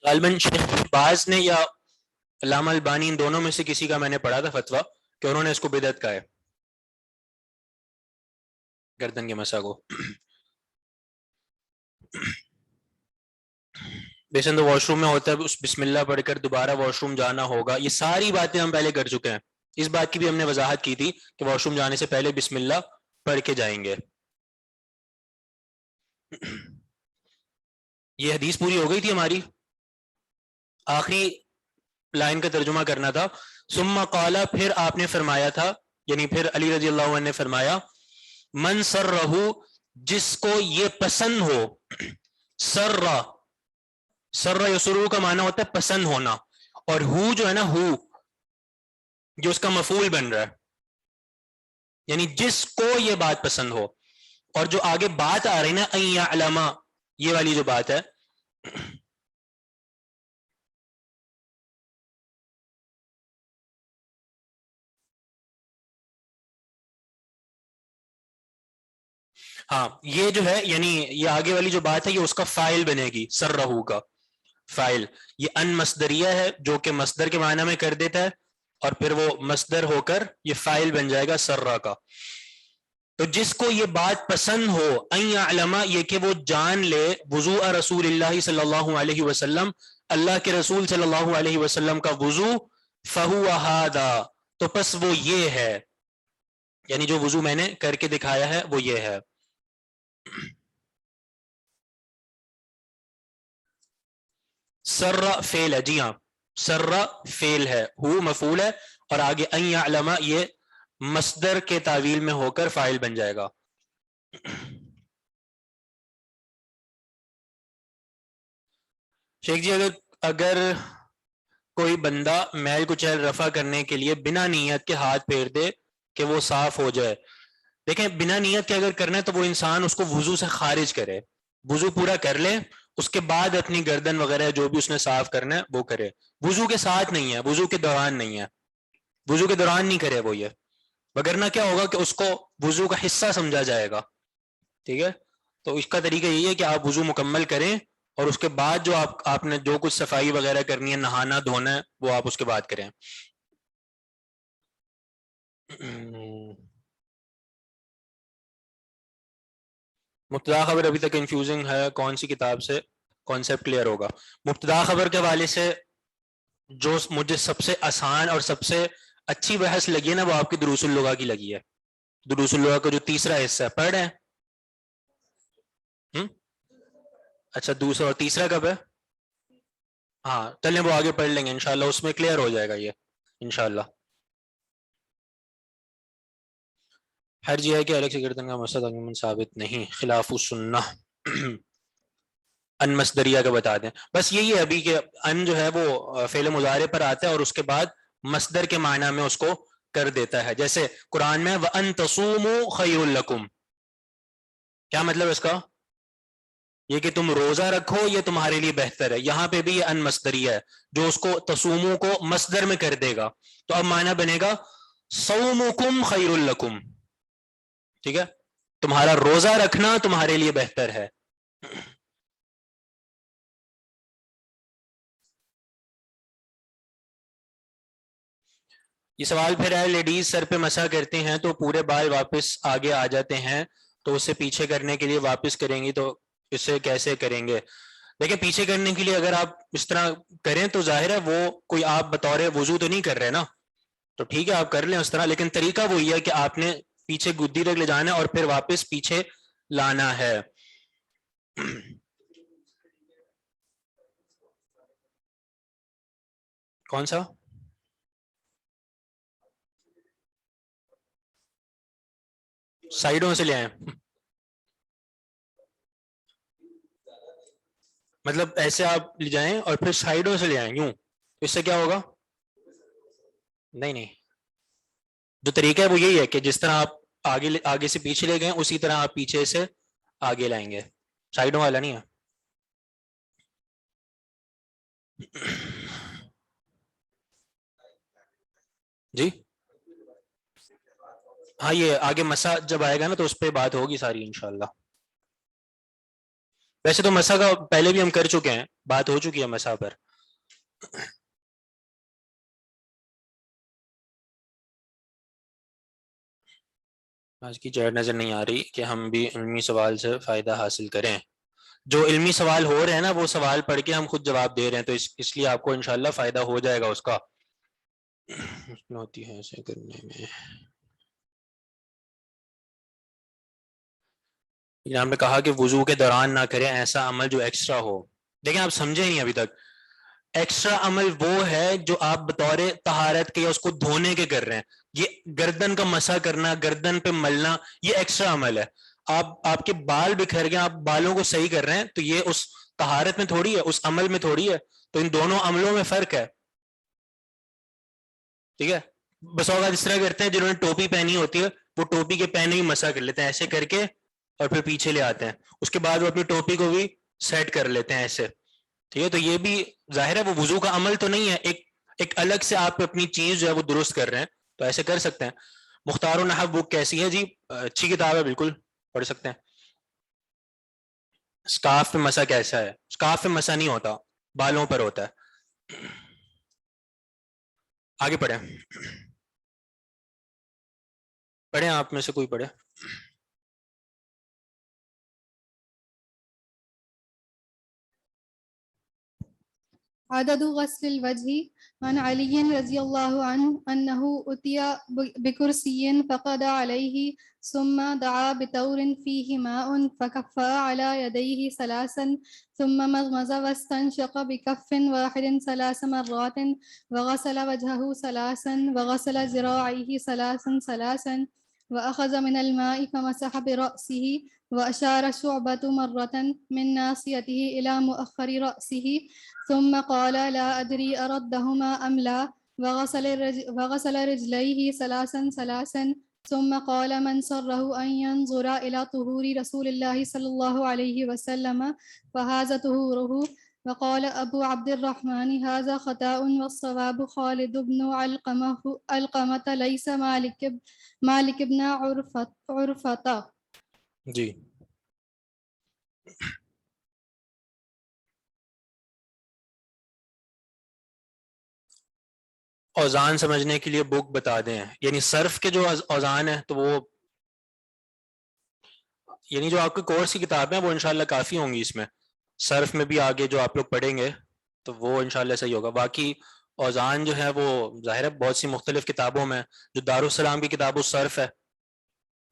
غالباً شیخ باز نے یا علامہ البانی ان دونوں میں سے کسی کا میں نے پڑھا تھا فتویٰ کہ انہوں نے اس کو بدعت کہا ہے گردن کے مسح کو. بیسن تو واش روم میں ہوتا ہے اس بسم اللہ پڑھ کر دوبارہ واش روم جانا ہوگا. یہ ساری باتیں ہم پہلے کر چکے ہیں. اس بات کی بھی ہم نے وضاحت کی تھی کہ واش روم جانے سے پہلے بسم اللہ پڑھ کے جائیں گے. یہ حدیث پوری ہو گئی تھی ہماری. آخری لائن کا ترجمہ کرنا تھا. ثم قال پھر آپ نے فرمایا تھا یعنی پھر علی رضی اللہ عنہ نے فرمایا من سرہ جس کو یہ پسند ہو. سر یسرو کا معنی ہوتا ہے پسند ہونا اور ہو جو ہے نا ہو جو اس کا مفعول بن رہا ہے یعنی جس کو یہ بات پسند ہو. اور جو آگے بات آ رہی نا ان یعلم یہ والی جو بات ہے ہاں یہ جو ہے یعنی یہ آگے والی جو بات ہے یہ اس کا فائل بنے گی. سرہو کا فائل یہ ان مصدریہ ہے جو کہ مصدر کے معنی میں کر دیتا ہے اور پھر وہ مصدر ہو کر یہ فائل بن جائے گا سرہ کا. تو جس کو یہ بات پسند ہو ان یعلم یہ کہ وہ جان لے وضوء رسول اللہ صلی اللہ علیہ وسلم اللہ کے رسول صلی اللہ علیہ وسلم کا وضو فہو ھذا تو پس وہ یہ ہے یعنی جو وضو میں نے کر کے دکھایا ہے وہ یہ ہے. سر فعل ہے. جی ہاں سر فعل ہے ہو مفعول ہے اور آگے ان یعلم یہ مصدر کے تعویل میں ہو کر فاعل بن جائے گا. شیخ جی اگر کوئی بندہ میل کچیل رفع کرنے کے لیے بنا نیت کے ہاتھ پھیر دے کہ وہ صاف ہو جائے. دیکھیں بنا نیت کے اگر کرنا ہے تو وہ انسان اس کو وضو سے خارج کرے. وضو پورا کر لے اس کے بعد اپنی گردن وغیرہ جو بھی اس نے صاف کرنا ہے وہ کرے. وضو کے ساتھ نہیں ہے وضو کے دوران نہیں ہے. وضو کے دوران نہیں کرے وہ یہ وگرنہ کیا ہوگا کہ اس کو وضو کا حصہ سمجھا جائے گا. ٹھیک ہے تو اس کا طریقہ یہی ہے کہ آپ وضو مکمل کریں اور اس کے بعد جو آپ نے جو کچھ صفائی وغیرہ کرنی ہے نہانا دھونا ہے وہ آپ اس کے بعد کریں. مبتدا خبر ابھی تک کنفیوزنگ ہے کون سی کتاب سے کانسیپٹ کلیئر ہوگا. مبتدا خبر کے حوالے سے جو مجھے سب سے آسان اور سب سے اچھی بحث لگی ہے نا وہ آپ کی دروس اللغہ کی لگی ہے. دروس اللغہ کا جو تیسرا حصہ ہے پڑھ رہے ہیں اچھا دوسرا اور تیسرا کب ہے؟ ہاں چلیں وہ آگے پڑھ لیں گے انشاءاللہ اس میں کلیئر ہو جائے گا یہ انشاءاللہ. حرج یہ ہے کہ الگ سے گردن کا مسئلہ عموماً ثابت نہیں خلاف السنہ. ان مصدریہ کا بتا دیں بس یہی ہے ابھی کہ ان جو ہے وہ فعل مضارع پر آتا ہے اور اس کے بعد مصدر کے معنی میں اس کو کر دیتا ہے. جیسے قرآن میں وَأَن تَصُومُوا خَيْرٌ لَكُمْ کیا مطلب اس کا یہ کہ تم روزہ رکھو یہ تمہارے لیے بہتر ہے. یہاں پہ بھی یہ ان مصدریہ ہے جو اس کو تصومو کو مصدر میں کر دے گا تو اب معنی بنے گا صومکم خیر لکم. ٹھیک ہے تمہارا روزہ رکھنا تمہارے لیے بہتر ہے. یہ سوال پھر ہے لیڈیز سر پہ مسح کرتے ہیں تو پورے بال واپس آگے آ جاتے ہیں تو اسے پیچھے کرنے کے لیے واپس کریں گی تو اسے کیسے کریں گے. دیکھیں پیچھے کرنے کے لیے اگر آپ اس طرح کریں تو ظاہر ہے وہ کوئی آپ بطور وضو تو نہیں کر رہے نا تو ٹھیک ہے آپ کر لیں اس طرح لیکن طریقہ وہی ہے کہ آپ نے پیچھے گدی تک لے جانا ہے اور پھر واپس پیچھے لانا ہے. کون سا سائیڈوں سے لے آئیں مطلب ایسے آپ لے جائیں اور پھر سائیڈوں سے لے آئیں یوں اس سے کیا ہوگا نہیں جو طریقہ ہے وہ یہی ہے کہ جس طرح آپ آگے سے پیچھے لے گئے اسی طرح آپ پیچھے سے آگے لائیں گے سائیڈوں والا نہیں ہے. جی ہاں یہ آگے مسا جب آئے گا نا تو اس پہ بات ہوگی ساری انشاءاللہ. ویسے تو مسا کا پہلے بھی ہم کر چکے ہیں, بات ہو چکی ہے مسا پر. آج کی چیٹ نظر نہیں آ رہی کہ ہم بھی علمی سوال سے فائدہ حاصل کریں. جو علمی سوال ہو رہے ہیں نا وہ سوال پڑھ کے ہم خود جواب دے رہے ہیں, تو اس لیے آپ کو انشاءاللہ فائدہ ہو جائے گا اس کا. ہوتی ہے ایسے کرنے میں. یہاں نے کہا کہ وضو کے دوران نہ کریں ایسا عمل جو ایکسٹرا ہو. دیکھیں آپ سمجھے نہیں ابھی تک. ایکسٹرا عمل وہ ہے جو آپ بطور طہارت کے یا اس کو دھونے کے کر رہے ہیں. یہ گردن کا مسح کرنا, گردن پہ ملنا, یہ ایکسٹرا عمل ہے. آپ کے بال بکھر گئے, آپ بالوں کو صحیح کر رہے ہیں, تو یہ اس طہارت میں تھوڑی ہے, اس عمل میں تھوڑی ہے. تو ان دونوں عملوں میں فرق ہے. ٹھیک ہے. بس اوقات اس طرح کرتے ہیں جنہوں نے ٹوپی پہنی ہوتی ہے وہ ٹوپی کے پہنے ہی مسح کر لیتے ہیں ایسے کر کے, اور پھر پیچھے لے آتے ہیں. اس کے بعد وہ اپنی ٹوپی کو بھی سیٹ کر لیتے ہیں ایسے. ٹھیک ہے. تو یہ بھی ظاہر ہے وہ وضو کا عمل تو نہیں ہے, ایک الگ سے آپ اپنی چیز جو ہے وہ درست کر رہے ہیں, تو ایسے کر سکتے ہیں. مختار النحو بک کیسی ہے جی؟ اچھی کتاب ہے, بالکل پڑھ سکتے ہیں. اسکارف پہ مسا کیسا ہے؟ اسکارف پہ مسا نہیں ہوتا, بالوں پر ہوتا ہے. آگے پڑھیں. پڑھیں آپ میں سے کوئی پڑھے. عدد غسل الوجه. عن علي رضي الله عنه أنه أتي بكرسي فقد عليه ثم دعا بتور فيه ماء فكفأ على يديه ثلاثا ثم مضمض واستنشق بكف واحد 3 مرات وغسل وجهه ثلاثا وغسل ذراعيه ثلاثا وأخذ من الماء فمسح برأسه وأشار شعبة مرة من ناصيته إلى مؤخر رأسه ثم قال لا أدري أردهما أم لا وغسل رجليه ثلاثا ثم قال من سره أن ينظر إلى طهور رسول الله صلى الله عليه وسلم فهذا طهوره. وقال أبو عبد الرحمن هذا خطأ والصواب خالد بن علقمة ليس مالك بن عرفة. جی اوزان سمجھنے کے لیے بک بتا دیں, یعنی صرف کے جو اوزان ہیں تو وہ یعنی جو آپ کے کورس کی کتابیں ہیں وہ انشاءاللہ کافی ہوں گی اس میں. صرف میں بھی آگے جو آپ لوگ پڑھیں گے تو وہ انشاءاللہ صحیح ہوگا. باقی اوزان جو ہے وہ ظاہر ہے بہت سی مختلف کتابوں میں, جو دارالسلام کی کتاب الصرف ہے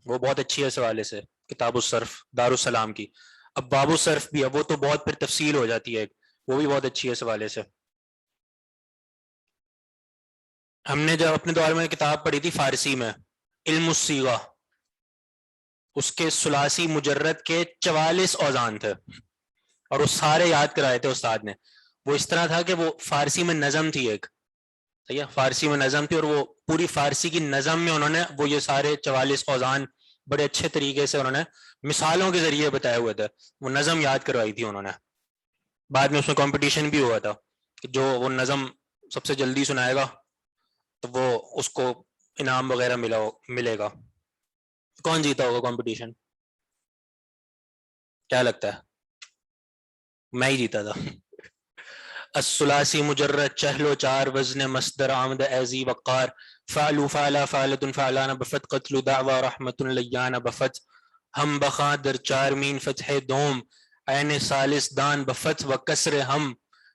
وہ بہت اچھی ہے اس حوالے سے, کتاب الصرف دارالسلام کی. اب باب الصرف بھی ہے, وہ تو بہت پھر تفصیل ہو جاتی ہے, وہ بھی بہت اچھی ہے اس حوالے سے. ہم نے جب اپنے دور میں کتاب پڑھی تھی فارسی میں علم الصیغہ, اس کے ثلاثی مجرد کے 44 اوزان تھے اور وہ سارے یاد کرائے تھے استاد نے. وہ اس طرح تھا کہ وہ فارسی میں نظم تھی ایک, صحیح ہے, فارسی میں نظم تھی, اور وہ پوری فارسی کی نظم میں انہوں نے وہ یہ سارے 44 اوزان بڑے اچھے طریقے سے انہوں نے مثالوں کے ذریعے بتائے ہوئے تھے. وہ نظم یاد کروائی تھی انہوں نے. بعد میں اس میں کمپٹیشن بھی ہوا تھا کہ جو وہ نظم سب سے جلدی سنائے گا تو وہ اس کو انعام وغیرہ ملے گا. کون جیتا ہوگا کمپٹیشن؟ کیا لگتا ہے؟ میں ہی جیتا تھا. الثلاثی مجرد چہل و چار وزن مصدر آمد ایزی وقار فعلو فعلا فعلت فعلان بفت قتل دعوی رحمت لیان بفت ہم بخاں در چار مین فتح دوم عین ثالث دان بفت و کسر ہم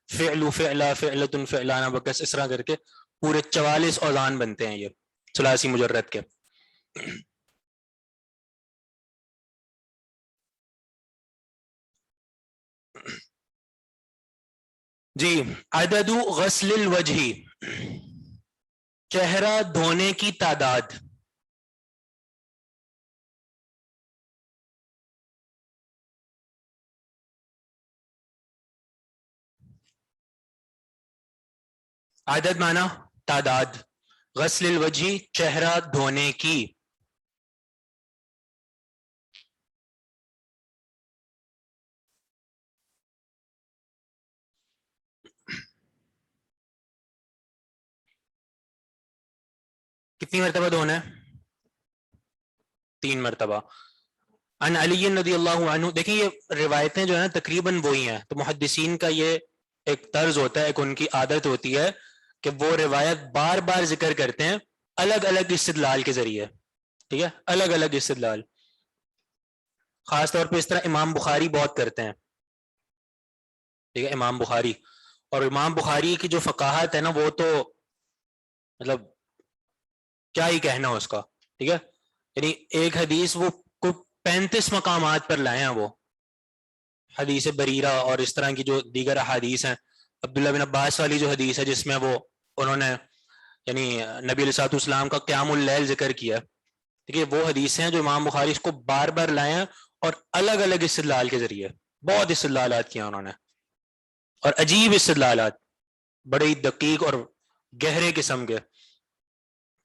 فعلو فعلا فعلت فعلان بکس. اس طرح کر کے پورے 44 اوزان بنتے ہیں یہ ثلاثی مجرد کے. جی عدد غسل الوجہ, چہرہ دھونے کی تعداد. عدد مانا تعداد, غسل الوجہ چہرہ دھونے کی. کتنی مرتبہ دھونا ہے؟ 3 مرتبہ. عن علی رضی اللہ عنہ. دیکھیں یہ روایتیں جو ہیں تقریباً وہی ہیں. تو محدثین کا یہ ایک طرز ہوتا ہے, ایک ان کی عادت ہوتی ہے کہ وہ روایت بار بار ذکر کرتے ہیں الگ الگ استدلال کے ذریعے. ٹھیک ہے, الگ الگ استدلال. خاص طور پہ اس طرح امام بخاری بہت کرتے ہیں. ٹھیک ہے, امام بخاری. اور امام بخاری کی جو فقاہت ہے نا وہ تو مطلب کیا ہی کہنا اس کا. ٹھیک ہے, یعنی ایک حدیث وہ 35 مقامات پر لائے ہیں. وہ حدیث بریرہ اور اس طرح کی جو دیگر احادیث ہیں, عبداللہ بن عباس والی جو حدیث ہے جس میں وہ انہوں نے یعنی نبی علیہ الصلوۃ والسلام کا قیام اللیل ذکر کیا. ٹھیک ہے, وہ حدیثیں ہیں جو امام بخاری اس کو بار بار لائے ہیں اور الگ الگ استدلال کے ذریعے. بہت استدلالات کیا انہوں نے, اور عجیب استدلالات, بڑے ہی دقیق اور گہرے قسم کے.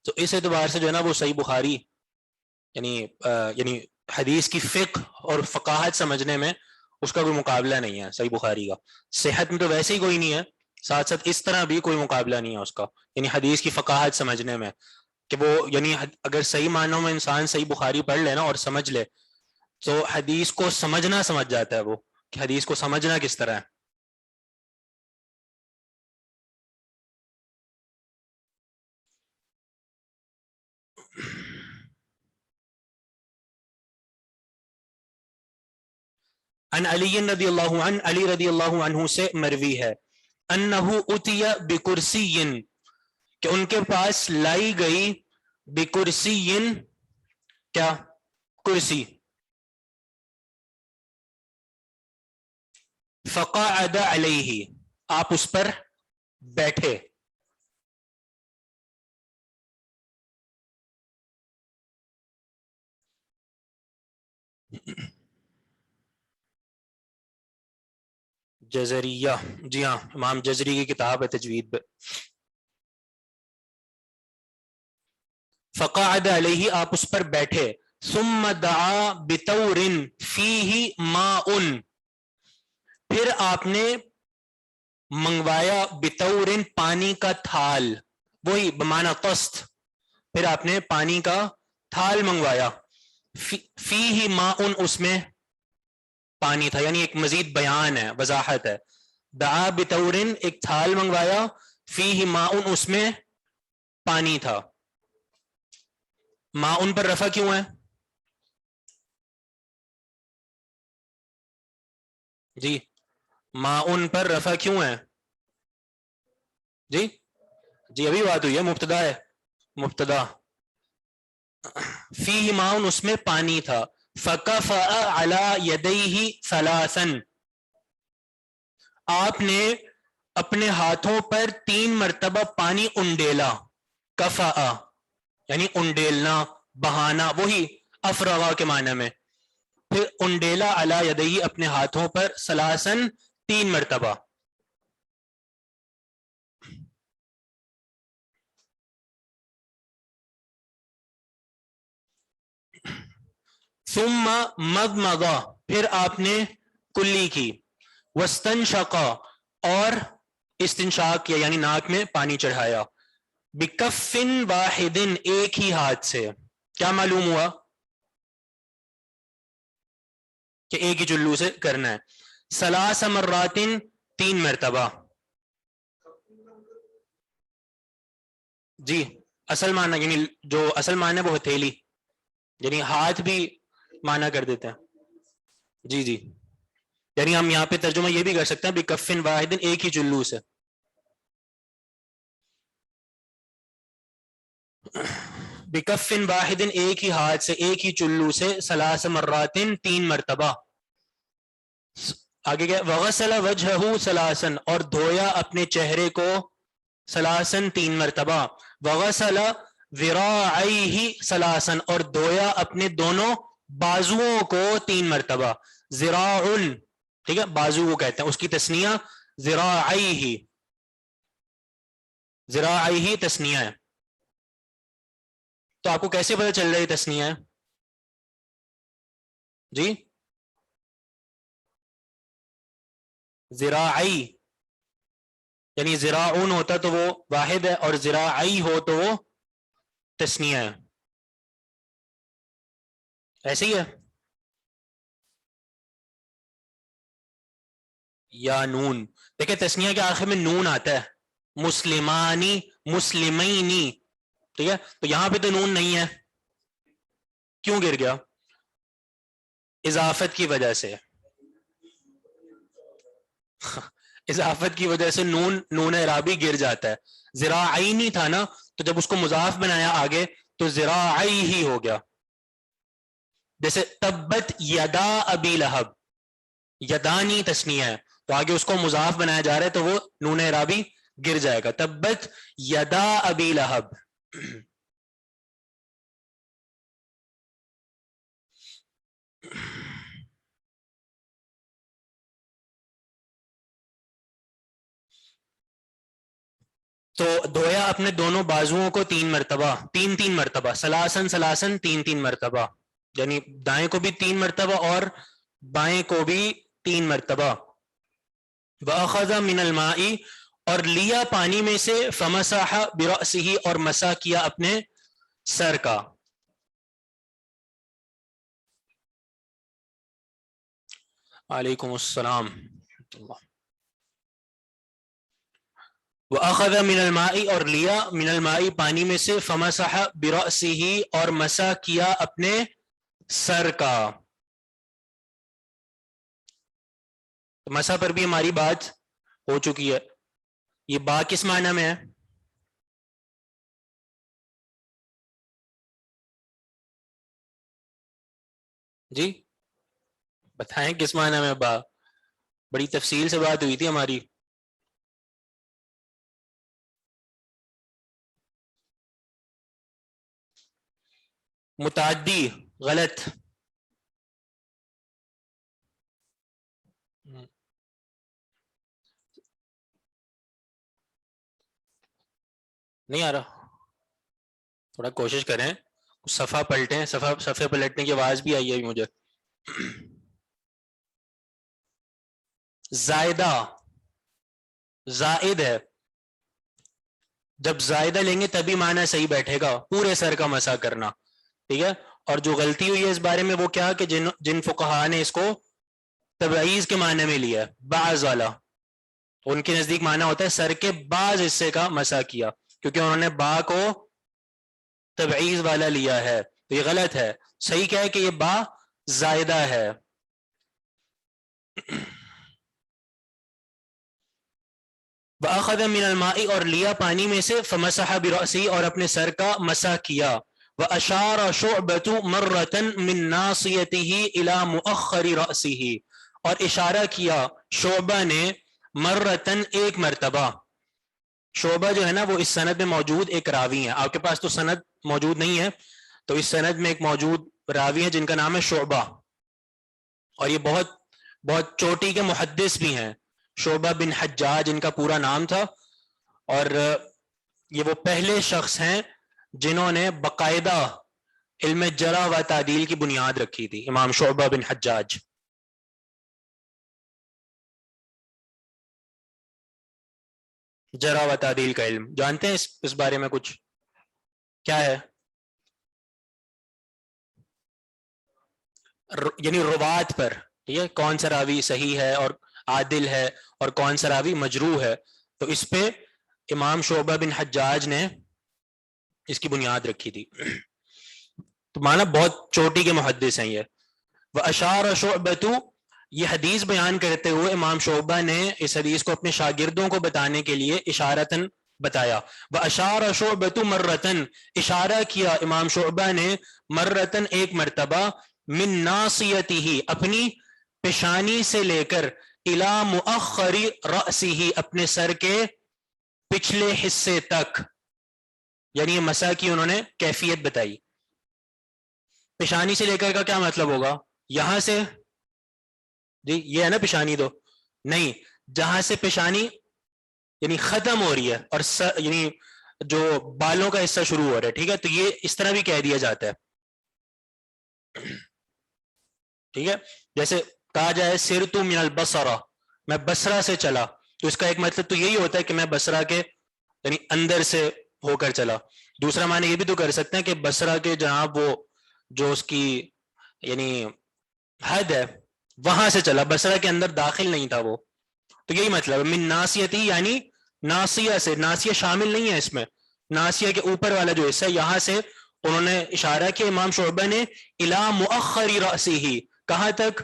تو اس اعتبار سے جو ہے نا وہ صحیح بخاری یعنی حدیث کی فقہ اور فقاہت سمجھنے میں اس کا کوئی مقابلہ نہیں ہے صحیح بخاری کا. صحت میں تو ویسے ہی کوئی نہیں ہے, ساتھ ساتھ اس طرح بھی کوئی مقابلہ نہیں ہے اس کا, یعنی حدیث کی فقاہت سمجھنے میں. کہ وہ یعنی اگر صحیح معنوں میں انسان صحیح بخاری پڑھ لے نا اور سمجھ لے تو حدیث کو سمجھنا سمجھ جاتا ہے وہ, کہ حدیث کو سمجھنا کس طرح ہے. عن علی رضی اللہ عنہ, علی رضی اللہ عنہ سے مروی ہے انہ اتی بکرسی, کہ ان کے پاس لائی گئی بکرسی, کیا کرسی. فقعد علیہ, آپ اس پر بیٹھے. جزریہ, جی ہاں امام جزری کی کتاب ہے تجوید پہ. فقعد علیہ, آپ اس پر بیٹھے. ثم دعا بطور فیہ ماء, پھر آپ نے منگوایا بطور پانی کا تھال, وہی بمعنی قسط, پھر آپ نے پانی کا تھال منگوایا. فیہ ماء, اس میں پانی تھا, یعنی ایک مزید بیان ہے, وضاحت ہے. دعا بطور, ایک تھال منگوایا, فیہ ماء, اس میں پانی تھا. ماء پر رفع کیوں ہے؟ جی ماء پر رفع کیوں ہے؟ جی ابھی بات ہوئی ہے, مبتدا ہے, مبتدا. فیہ ماء, اس میں پانی تھا. فکفأ علی یدیہ ثلاثا, آپ نے اپنے ہاتھوں پر 3 مرتبہ پانی انڈیلا. کفأ یعنی انڈیلنا, بہانا, وہی افرغا کے معنی میں. پھر انڈیلا علی یدیہ, اپنے ہاتھوں پر, ثلاثا 3 مرتبہ. ثم مضمض, پھر آپ نے کلی کی. واستنشق, اور استنشاق کیا یعنی ناک میں پانی چڑھایا. بکف واحد, ایک ہی ہاتھ سے. کیا معلوم ہوا؟ کہ ایک ہی چلو سے کرنا ہے. ثلاث مرات, 3 مرتبہ. جی اصل معنی یعنی جو اصل معنی وہ ہتھیلی, یعنی ہاتھ بھی معنی کر دیتے ہیں. جی یعنی ہم یہاں پہ ترجمہ یہ بھی کر سکتے ہیں بکف واحد, ایک ہی چلو سے. بکف واحد, ایک ہی ہاتھ سے, ایک ہی چلو سے. ثلاث مرات, 3 مرتبہ. آگے کیا؟ وغسل وجہہ ثلاثا, اور دھویا اپنے چہرے کو ثلاثا 3 مرتبہ. وغسل ذراعیہ ثلاثا, اور دھویا اپنے دونوں بازوؤں کو 3 مرتبہ. ذراع, ٹھیک ہے, بازو کو کہتے ہیں, اس کی تثنیہ ذراعیہ, ذراعیہ تثنیہ ہے. تو آپ کو کیسے پتہ چل رہا ہے تثنیہ ہے؟ جی ذراعی یعنی ذراعون ہوتا تو وہ واحد ہے, اور ذراعی ہو تو وہ تسنیہ ہے؟ ایسے ہی ہے یا نون؟ دیکھیں تسنیہ کے آخر میں نون آتا ہے، مسلمانی، مسلمینی، ٹھیک ہے، تو یہاں پہ تو نون نہیں ہے، کیوں گر گیا؟ اضافت کی وجہ سے، اضافت کی وجہ سے نون اعرابی گر جاتا ہے. ذراعینی تھا نا، تو جب اس کو مضاف بنایا آگے تو ذراعی ہی ہو گیا. جیسے تبت یدا ابی لہب، یدانی تسنیہ ہے تو آگے اس کو مضاف بنایا جا رہا ہے تو وہ نون اعرابی گر جائے گا. تبت یدا ابی لہب. تو دھویا اپنے دونوں بازوؤں کو 3 مرتبہ، 3 مرتبہ، سلاسن سلاسن، 3 مرتبہ، یعنی دائیں کو بھی 3 مرتبہ اور بائیں کو بھی 3 مرتبہ. وَأَخَذَ مِنَ الْمَاءِ، اور لیا پانی میں سے، فَمَسَحَ بِرَأْسِهِ، اور مسح کیا اپنے سر کا. علیکم السلام. وَأَخَذَ مِنَ الْمَاءِ، اور لیا من الماء پانی میں سے، فَمَسَحَ بِرَأْسِهِ، اور مسح کیا اپنے سر کا. مسح پر بھی ہماری بات ہو چکی ہے. یہ با کس معنی میں ہے؟ جی بتائیں کس معنی میں با؟ بڑی تفصیل سے بات ہوئی تھی ہماری. متعدی، غلط. نہیں آ رہا؟ تھوڑا کوشش کریں، صفحہ پلٹیں، صفحے پلٹنے کی آواز بھی آئی ہے مجھے. زائدہ، زائد ہے، جب زائدہ لیں گے تبھی معنی صحیح بیٹھے گا، پورے سر کا مسح کرنا. ٹھیک ہے. اور جو غلطی ہوئی ہے اس بارے میں وہ کیا کہ جن فقہاء نے اس کو تبعیض کے معنی میں لیا ہے، بعض والا، ان کے نزدیک معنی ہوتا ہے سر کے بعض حصے کا مسح کیا، کیونکہ انہوں نے با کو تبعیض والا لیا ہے. تو یہ غلط ہے. صحیح کیا ہے کہ یہ با زائدہ ہے. وَأَخَذَ مِنَ الْمَاءِ، اور لیا پانی میں سے، فَمَسَحَ بِرَأْسِهِ، اور اپنے سر کا مسح کیا. وَأَشَارَ شُعْبَةُ مَرَّةً مِّن نَاصِيَتِهِ إِلَى مُؤَخَّرِ رَأْسِهِ، اور اشارہ کیا شعبہ نے، مرتن ایک مرتبہ. شعبہ جو ہے نا وہ اس سند میں موجود ایک راوی ہیں. آپ کے پاس تو سند موجود نہیں ہے، تو اس سند میں ایک موجود راوی ہے جن کا نام ہے شعبہ، اور یہ بہت بہت چوٹی کے محدث بھی ہیں. شعبہ بن حجاج ان کا پورا نام تھا، اور یہ وہ پہلے شخص ہیں جنہوں نے باقاعدہ علم جرح و تعدیل کی بنیاد رکھی تھی، امام شعبہ بن حجاج. جرح و تعدیل کا علم جانتے ہیں؟ اس بارے میں کچھ کیا ہے؟ یعنی روات پر، ٹھیک ہے، کون سا راوی صحیح ہے اور عادل ہے اور کون سا راوی مجروح ہے، تو اس پہ امام شعبہ بن حجاج نے اس کی بنیاد رکھی تھی. تو مانا بہت چوٹی کے محدث ہیں یہ. وَأَشَارَ شُعْبَةُ، یہ حدیث بیان کرتے ہوئے امام شعبہ نے اس حدیث کو اپنے شاگردوں کو بتانے کے لیے اشارتاً بتایا. وَأَشَارَ شُعْبَةُ مَرَّةً، اشارہ کیا امام شعبہ نے، مرتن ایک مرتبہ، من ناصیتہ، اپنی پیشانی سے لے کر، الی مؤخر رأسہ، اپنے سر کے پچھلے حصے تک، یعنی یہ مسح کی انہوں نے کیفیت بتائی. پیشانی سے لے کر کا کیا مطلب ہوگا؟ یہاں سے، جی یہ ہے نا پیشانی، تو نہیں، جہاں سے پیشانی یعنی ختم ہو رہی ہے اور یعنی جو بالوں کا حصہ شروع ہو رہا ہے، ٹھیک ہے، تو یہ اس طرح بھی کہہ دیا جاتا ہے. ٹھیک ہے، جیسے کہا جائے سرت من البصرہ، میں بصرہ سے چلا، تو اس کا ایک مطلب تو یہی ہوتا ہے کہ میں بصرہ کے یعنی اندر سے ہو کر چلا. دوسرا معنی یہ بھی تو کر سکتے ہیں کہ بصرہ کے جناب وہ جو اس کی یعنی حد ہے وہاں سے چلا, بصرہ کے اندر داخل نہیں تھا وہ. تو یہی مطلب من ناسیتی یعنی ناسیہ سے, ناسیہ شامل نہیں ہے اس میں, ناسیہ کے اوپر والا جو حصہ ہے یہاں سے انہوں نے اشارہ کیا امام شعبہ نے الی مؤخر رأسہ, کہاں تک,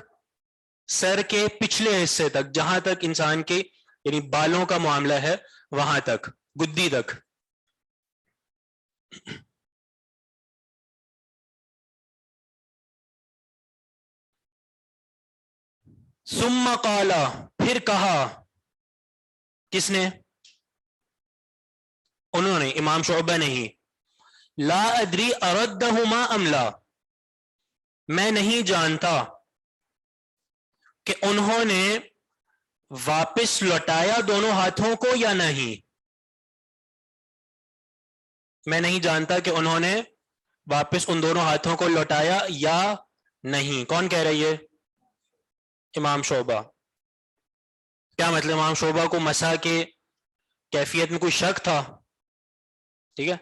سر کے پچھلے حصے تک, جہاں تک انسان کے یعنی بالوں کا معاملہ ہے وہاں تک, گدی تک. ثم قال, پھر کہا, کس نے, انہوں نے, امام شعبہ نے ہی, لا ادری اردہما ام لا, میں نہیں جانتا کہ انہوں نے واپس لوٹایا دونوں ہاتھوں کو یا نہیں, میں نہیں جانتا کہ انہوں نے واپس ان دونوں ہاتھوں کو لوٹایا یا نہیں. کون کہہ رہی ہے؟ امام شعبہ. کیا مطلب, امام شعبہ کو مسح کے کیفیت میں کوئی شک تھا؟ ٹھیک ہے,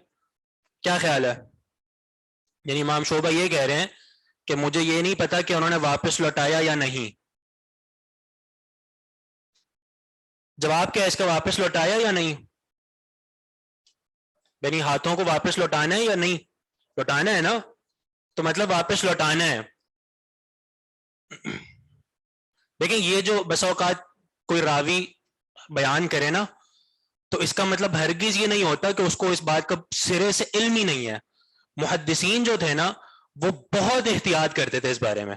کیا خیال ہے؟ یعنی امام شعبہ یہ کہہ رہے ہیں کہ مجھے یہ نہیں پتا کہ انہوں نے واپس لوٹایا یا نہیں. جواب کیا ہے اس کا, واپس لوٹایا یا نہیں؟ یعنی ہاتھوں کو واپس لوٹانا ہے یا نہیں؟ لوٹانا ہے نا, تو مطلب واپس لوٹانا ہے. دیکھیں یہ جو بس اوقات کوئی راوی بیان کرے نا, تو اس کا مطلب ہرگز یہ نہیں ہوتا کہ اس کو اس بات کا سرے سے علم ہی نہیں ہے. محدثین جو تھے نا وہ بہت احتیاط کرتے تھے اس بارے میں.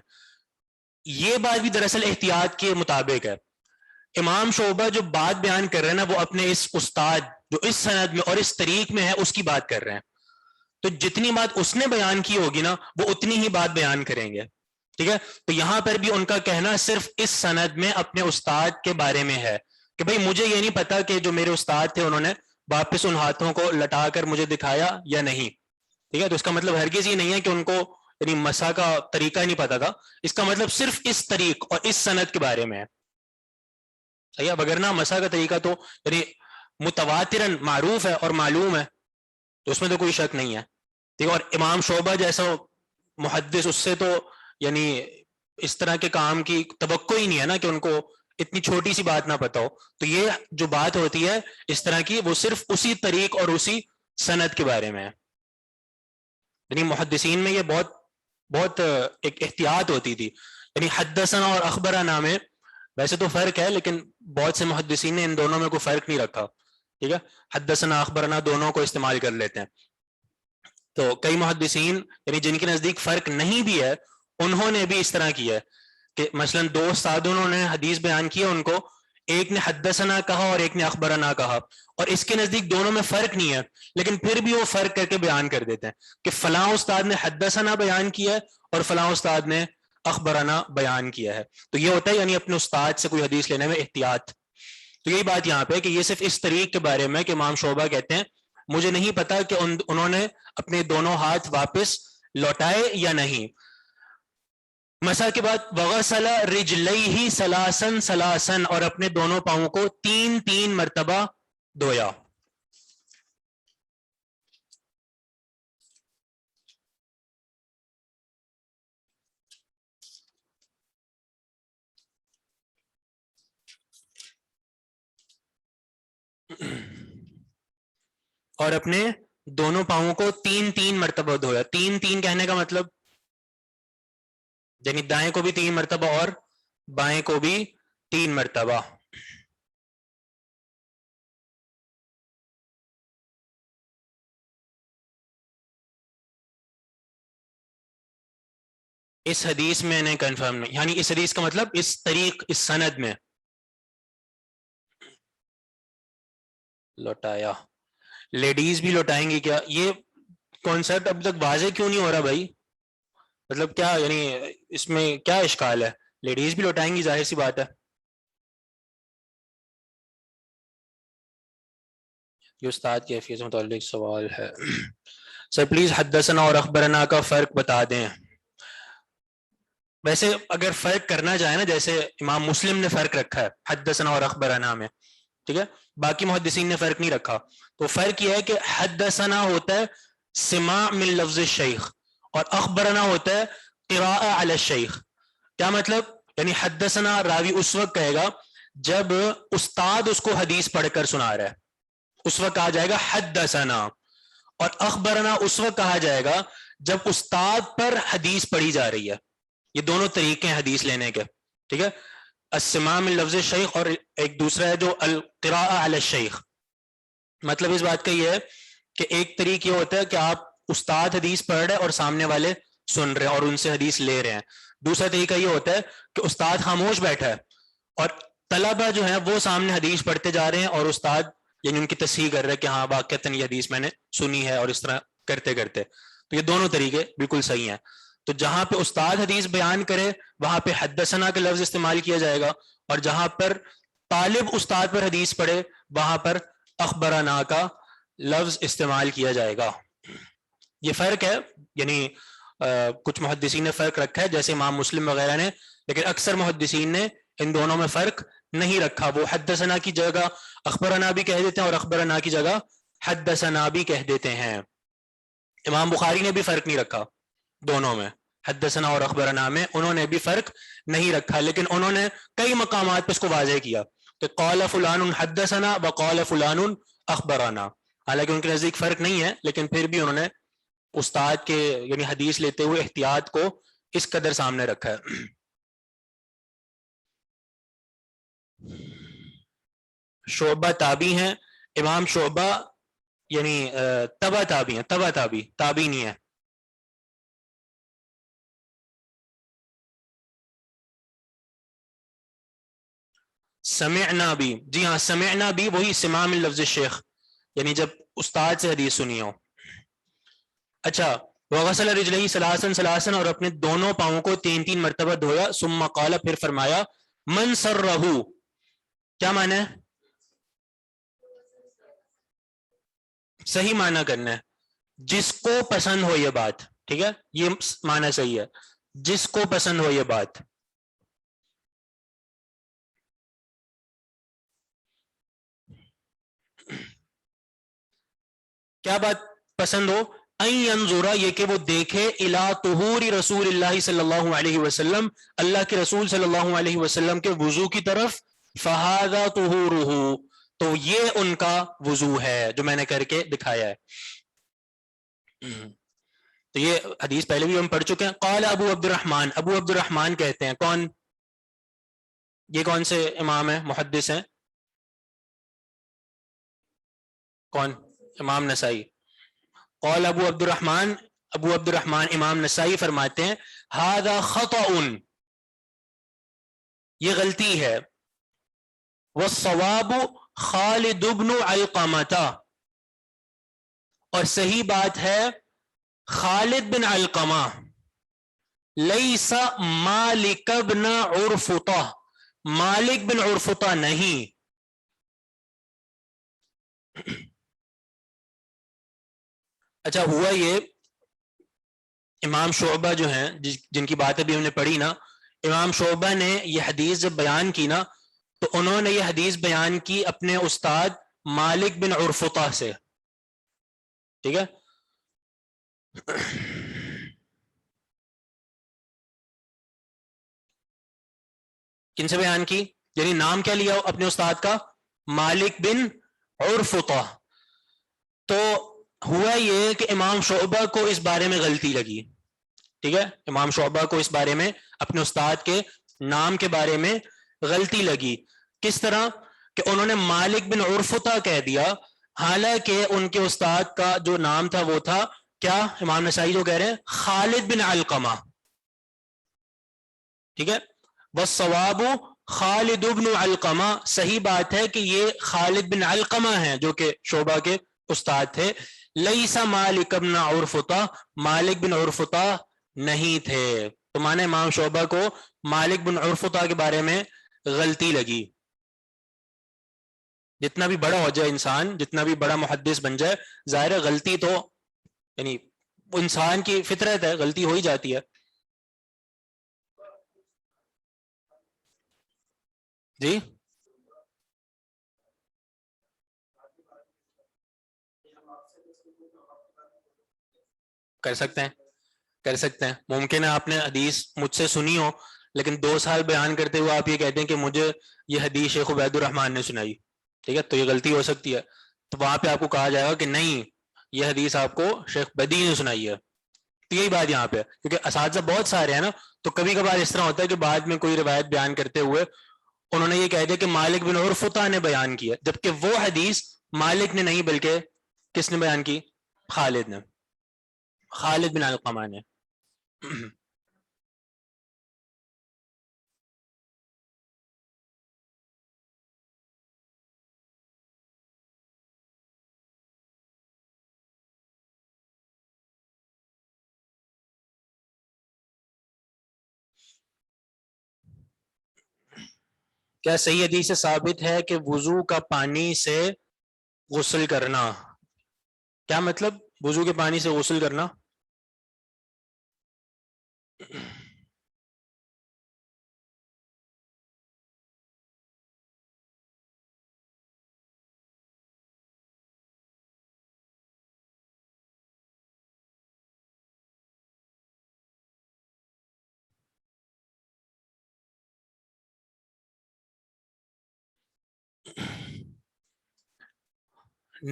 یہ بات بھی دراصل احتیاط کے مطابق ہے. امام شعبہ جو بات بیان کر رہے ہیں نا وہ اپنے اس استاد جو اس سند میں اور اس طریق میں ہے اس کی بات کر رہے ہیں, تو جتنی بات اس نے بیان کی ہوگی نا وہ اتنی ہی بات بیان کریں گے. ٹھیک ہے, تو یہاں پر بھی ان کا کہنا صرف اس سند میں اپنے استاد کے بارے میں ہے کہ بھئی مجھے یہ نہیں پتا کہ جو میرے استاد تھے انہوں نے واپس ان ہاتھوں کو لٹا کر مجھے دکھایا یا نہیں. ٹھیک ہے, تو اس کا مطلب ہرگز یہ نہیں ہے کہ ان کو یعنی مسح کا طریقہ نہیں پتا تھا, اس کا مطلب صرف اس طریق اور اس سند کے بارے میں ہے. صحیح ہے, وگرنہ مسح کا طریقہ تو یعنی متواتراً معروف ہے اور معلوم ہے, تو اس میں تو کوئی شک نہیں ہے. ٹھیک ہے, اور امام شعبہ جیسا محدث اس سے تو یعنی اس طرح کے کام کی توقع ہی نہیں ہے نا کہ ان کو اتنی چھوٹی سی بات نہ پتا ہو. تو یہ جو بات ہوتی ہے اس طرح کی وہ صرف اسی طریق اور اسی سند کے بارے میں ہے. یعنی محدثین میں یہ بہت بہت ایک احتیاط ہوتی تھی. یعنی حدثنا اور اخبرنا میں ویسے تو فرق ہے لیکن بہت سے محدثین نے ان دونوں میں کوئی فرق نہیں رکھا. ٹھیک ہے, حدثنا اخبرنا دونوں کو استعمال کر لیتے ہیں. تو کئی محدثین یعنی جن کے نزدیک فرق نہیں بھی ہے انہوں نے بھی اس طرح کیا ہے کہ مثلا دو استاد انہوں نے حدیث بیان کی, ان کو ایک نے حدثنا کہا اور ایک نے اخبرنا کہا, اور اس کے نزدیک دونوں میں فرق نہیں ہے لیکن پھر بھی وہ فرق کر کے بیان کر دیتے ہیں کہ فلاں استاد نے حدثنا بیان کیا ہے اور فلاں استاد نے اخبرنا بیان کیا ہے. تو یہ ہوتا ہے یعنی اپنے استاد سے کوئی حدیث لینے میں احتیاط. تو یہی بات یہاں پہ کہ یہ صرف اس طریق کے بارے میں کہ امام شعبہ کہتے ہیں مجھے نہیں پتا کہ انہوں نے اپنے دونوں ہاتھ واپس لوٹائے یا نہیں. مسح کے بعد وغسل رجلیہ ثلاثا ثلاثا, اور اپنے دونوں پاؤں کو 3 مرتبہ دھویا. اور اپنے دونوں پاؤں کو 3 مرتبہ دھویا. 3 کہنے کا مطلب یعنی دائیں کو بھی 3 مرتبہ اور بائیں کو بھی 3 مرتبہ. اس حدیث میں نہیں کنفرم نہیں, یعنی اس حدیث کا مطلب اس طریق اس سند میں لوٹایا. لیڈیز بھی لوٹائیں گی کیا؟ یہ کانسیپٹ اب تک واضح کیوں نہیں ہو رہا بھائی؟ مطلب کیا یعنی اس میں کیا اشکال ہے؟ لیڈیز بھی لوٹائیں گی, ظاہر سی بات ہے. یہ استاد کی حیثیت سے متعلق سوال ہے. سر پلیز حدثنا اور اخبرنا کا فرق بتا دیں. ویسے اگر فرق کرنا چاہے نا, جیسے امام مسلم نے فرق رکھا ہے حدثنا اور اخبرنا میں, ٹھیک ہے, باقی محدثین نے فرق نہیں رکھا. تو فرق یہ ہے کہ حدثنا ہوتا ہے سماع من لفظ الشیخ اور اخبرنا ہوتا ہے قراءہ علی الشیخ. کیا مطلب؟ یعنی حدثنا راوی اس وقت کہے گا جب استاد اس کو حدیث پڑھ کر سنا رہا ہے, اس وقت کہا جائے گا حدثنا, اور اخبرنا اس وقت کہا جائے گا جب استاد پر حدیث پڑھی جا رہی ہے. یہ دونوں طریقے ہیں حدیث لینے کے, ٹھیک ہے. السماع من لفظ الشیخ اور ایک دوسرا ہے جو القراءہ علی الشیخ. مطلب اس بات کا یہ ہے کہ ایک طریقہ یہ ہوتا ہے کہ آپ استاد حدیث پڑھ رہے اور سامنے والے سن رہے ہیں اور ان سے حدیث لے رہے ہیں. دوسرا طریقہ یہ ہوتا ہے کہ استاد خاموش بیٹھا ہے اور طلبہ جو ہیں وہ سامنے حدیث پڑھتے جا رہے ہیں اور استاد یعنی ان کی تصحیح کر رہے ہیں کہ ہاں واقعتاً یہ حدیث میں نے سنی ہے, اور اس طرح کرتے کرتے. تو یہ دونوں طریقے بالکل صحیح ہیں. تو جہاں پہ استاد حدیث بیان کرے وہاں پہ حدثنا کا لفظ استعمال کیا جائے گا, اور جہاں پر طالب استاد پر حدیث پڑھے وہاں پر اخبرنا کا لفظ استعمال کیا جائے گا. یہ فرق ہے, یعنی کچھ محدثین نے فرق رکھا ہے جیسے امام مسلم وغیرہ نے, لیکن اکثر محدثین نے ان دونوں میں فرق نہیں رکھا. وہ حدثنا کی جگہ اخبرنا بھی کہہ دیتے ہیں اور اخبرنا کی جگہ حدثنا بھی کہہ دیتے ہیں. امام بخاری نے بھی فرق نہیں رکھا دونوں میں, حدثنا اور اخبرنا میں انہوں نے بھی فرق نہیں رکھا, لیکن انہوں نے کئی مقامات پہ اس کو واضح کیا کہ قال فلان حدثنا وقال فلان اخبرنا. حالانکہ ان کے نزدیک فرق نہیں ہے, لیکن پھر بھی انہوں نے استاد کے یعنی حدیث لیتے ہوئے احتیاط کو اس قدر سامنے رکھا ہے. شعبہ تابی ہیں, امام شعبہ یعنی تبع تابی ہیں, تبع تابی نہیں ہے. سمعنا بھی, جی ہاں سمعنا بھی وہی سماع من لفظ الشیخ, یعنی جب استاد سے حدیث سنی ہو. اچھا, وغسل رجلہ ثلاثا ثلاثا, اور اپنے دونوں پاؤں کو 3 مرتبہ دھویا. ثم قال, پھر فرمایا من سرہ, کیا معنی ہے؟ صحیح معنی کرنا ہے, جس کو پسند ہو یہ بات, ٹھیک ہے, یہ معنی صحیح ہے, جس کو پسند ہو یہ بات. کیا بات پسند ہو؟ ان ينظر, یہ کہ وہ دیکھے, الى طہور رسول اللہ صلی اللہ علیہ وسلم, اللہ کے رسول صلی اللہ علیہ وسلم کے وضو کی طرف. فہذا طہورہ, تو یہ ان کا وضو ہے جو میں نے کر کے دکھایا ہے. تو یہ حدیث پہلے بھی ہم پڑھ چکے ہیں. قال ابو عبد الرحمن, ابو عبد الرحمن کہتے ہیں, کون یہ کون سے امام ہیں, محدث ہیں, کون؟ امام نسائی. قال ابو عبد الرحمن, ابو عبد الرحمن امام نسائی فرماتے ہیں ھذا خطأ, یہ غلطی ہے. والصواب خالد بن علقمہ, اور صحیح بات ہے خالد بن علقمہ. لیس مالک بن عرفطہ, مالک بن عرفطہ نہیں. اچھا, ہوا یہ امام شعبہ جو ہیں جن کی بات ابھی ہم نے پڑھی نا, امام شعبہ نے یہ حدیث جب بیان کی نا تو انہوں نے یہ حدیث بیان کی اپنے استاد مالک بن عرفطہ سے, ٹھیک ہے. کن سے بیان کی؟ یعنی نام کیا لیا اپنے استاد کا؟ مالک بن عرفطہ. تو ہوا یہ کہ امام شعبہ کو اس بارے میں غلطی لگی, ٹھیک ہے, امام شعبہ کو اس بارے میں اپنے استاد کے نام کے بارے میں غلطی لگی. کس طرح کہ انہوں نے مالک بن عرفطہ کہہ دیا, حالانکہ ان کے استاد کا جو نام تھا وہ تھا کیا؟ امام نسائی جو کہہ رہے ہیں خالد بن علقمہ, ٹھیک ہے. والصواب خالد بن علقمہ, صحیح بات ہے کہ یہ خالد بن علقمہ ہیں جو کہ شعبہ کے استاد تھے. لیس مالک بن عرفطہ, مالک بن عرفطہ نہیں تھے. تو مانے امام شعبہ کو مالک بن عرفطہ کے بارے میں غلطی لگی. جتنا بھی بڑا ہو جائے انسان, جتنا بھی بڑا محدث بن جائے, ظاہر ہے غلطی تو یعنی انسان کی فطرت ہے, غلطی ہو ہی جاتی ہے. جی کر سکتے ہیں؟ کر سکتے ہیں. ممکن ہے آپ نے حدیث مجھ سے سنی ہو لیکن 2 سال بیان کرتے ہوئے آپ یہ کہتے ہیں کہ مجھے یہ حدیث شیخ عبید الرحمن نے سنائی, ٹھیک ہے, تو یہ غلطی ہو سکتی ہے. تو وہاں پہ آپ کو کہا جائے گا کہ نہیں, یہ حدیث آپ کو شیخ بدی نے سنائی ہے. تو یہی بات یہاں پہ, کیونکہ اساتذہ بہت سارے ہیں نا, تو کبھی کبھار اس طرح ہوتا ہے کہ بعد میں کوئی روایت بیان کرتے ہوئے انہوں نے یہ کہہ دیا کہ مالک بن عرفطہ نے بیان کیا, جبکہ وہ حدیث مالک نے نہیں بلکہ کس نے بیان کی؟ خالد نے, خالد بن علقمہ نے. کیا صحیح حدیث سے ثابت ہے کہ وضو کا پانی سے غسل کرنا؟ کیا مطلب وضو کے پانی سے غسل کرنا؟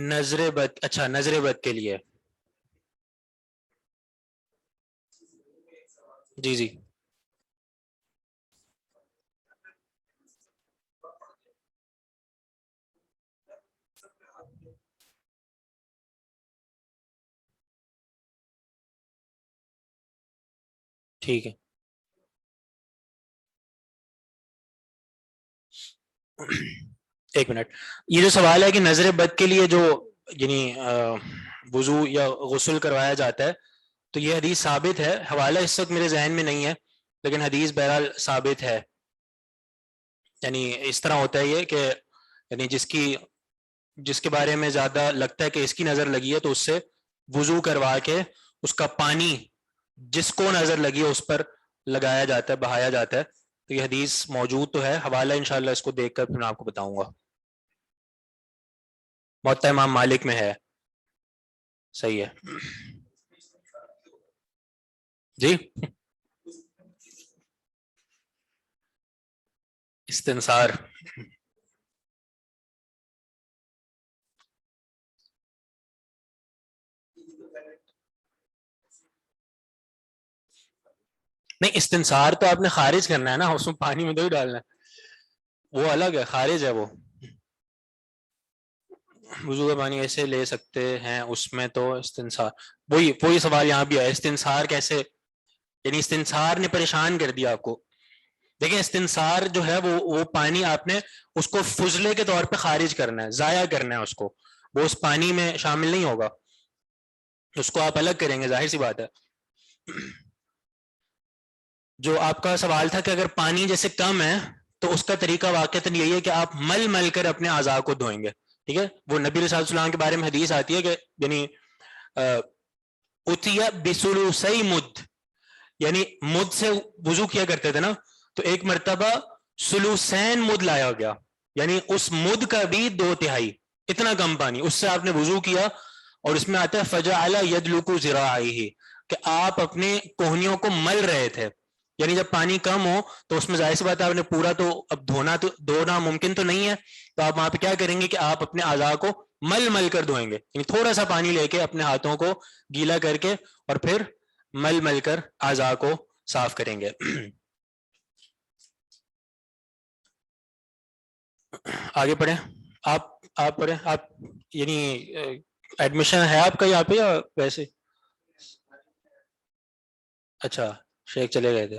نظر بد, اچھا نظر بد کے لیے, جی جی ٹھیک ہے. ایک منٹ, یہ جو سوال ہے کہ نظر بد کے لیے جو یعنی وضو یا غسل کروایا جاتا ہے, تو یہ حدیث ثابت ہے. حوالہ اس وقت میرے ذہن میں نہیں ہے لیکن حدیث بہرحال ثابت ہے. یعنی اس طرح ہوتا ہے یہ کہ یعنی جس کے بارے میں زیادہ لگتا ہے کہ اس کی نظر لگی ہے تو اس سے وضو کروا کے اس کا پانی جس کو نظر لگی ہے اس پر لگایا جاتا ہے, بہایا جاتا ہے. تو یہ حدیث موجود تو ہے, حوالہ انشاءاللہ اس کو دیکھ کر پھر میں آپ کو بتاؤں گا. موطا امام مالک میں ہے. صحیح ہے جی. استنصار, نہیں استنصار تو آپ نے خارج کرنا ہے نا, اس میں پانی میں تو ہی ڈالنا ہے, وہ الگ ہے, خارج ہے وہ. وضو کا پانی ایسے لے سکتے ہیں اس میں تو استنصار, وہی سوال یہاں بھی ہے, استنصار کیسے, یعنی استنصار نے پریشان کر دیا آپ کو. دیکھیں استنصار جو ہے وہ پانی آپ نے اس کو فضلے کے طور پہ خارج کرنا ہے, ضائع کرنا ہے اس کو, وہ اس پانی میں شامل نہیں ہوگا, اس کو آپ الگ کریں گے, ظاہر سی بات ہے. جو آپ کا سوال تھا کہ اگر پانی جیسے کم ہے تو اس کا طریقہ واقعتاً یہی ہے کہ آپ مل مل کر اپنے اعضاء کو دھوئیں گے, ٹھیک ہے. وہ نبی علیہ السلام کے بارے میں حدیث آتی ہے کہ یعنی اتیا بسلوسی مد, یعنی مد سے وضو کیا کرتے تھے نا, تو ایک مرتبہ سلوسین مد لایا گیا, یعنی اس مد کا بھی 2/3, اتنا کم پانی, اس سے آپ نے وضو کیا. اور اس میں آتا ہے فجعل یدلک ذراعیہ, کہ آپ اپنے کوہنیوں کو مل رہے تھے. یعنی جب پانی کم ہو تو اس میں ظاہر سی بات ہے آپ نے پورا تو اب دھونا ممکن تو نہیں ہے, تو آپ وہاں پہ کیا کریں گے کہ آپ اپنے اعضاء کو مل مل کر دھوئیں گے, یعنی تھوڑا سا پانی لے کے اپنے ہاتھوں کو گیلا کر کے اور پھر مل مل کر اعضاء کو صاف کریں گے. آگے پڑھیں, آپ پڑھیں. آپ یعنی ایڈمیشن ہے آپ کا یہاں پہ یا ویسے؟ اچھا شیخ چلے گئے تھے,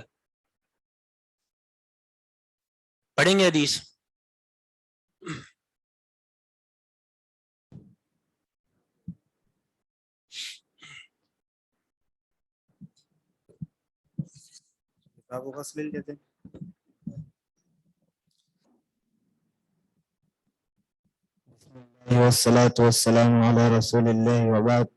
پڑھیں گے حدیث. کتاب غسل کہتے ہیں. والصلاة والسلام على رسول الله وبعد.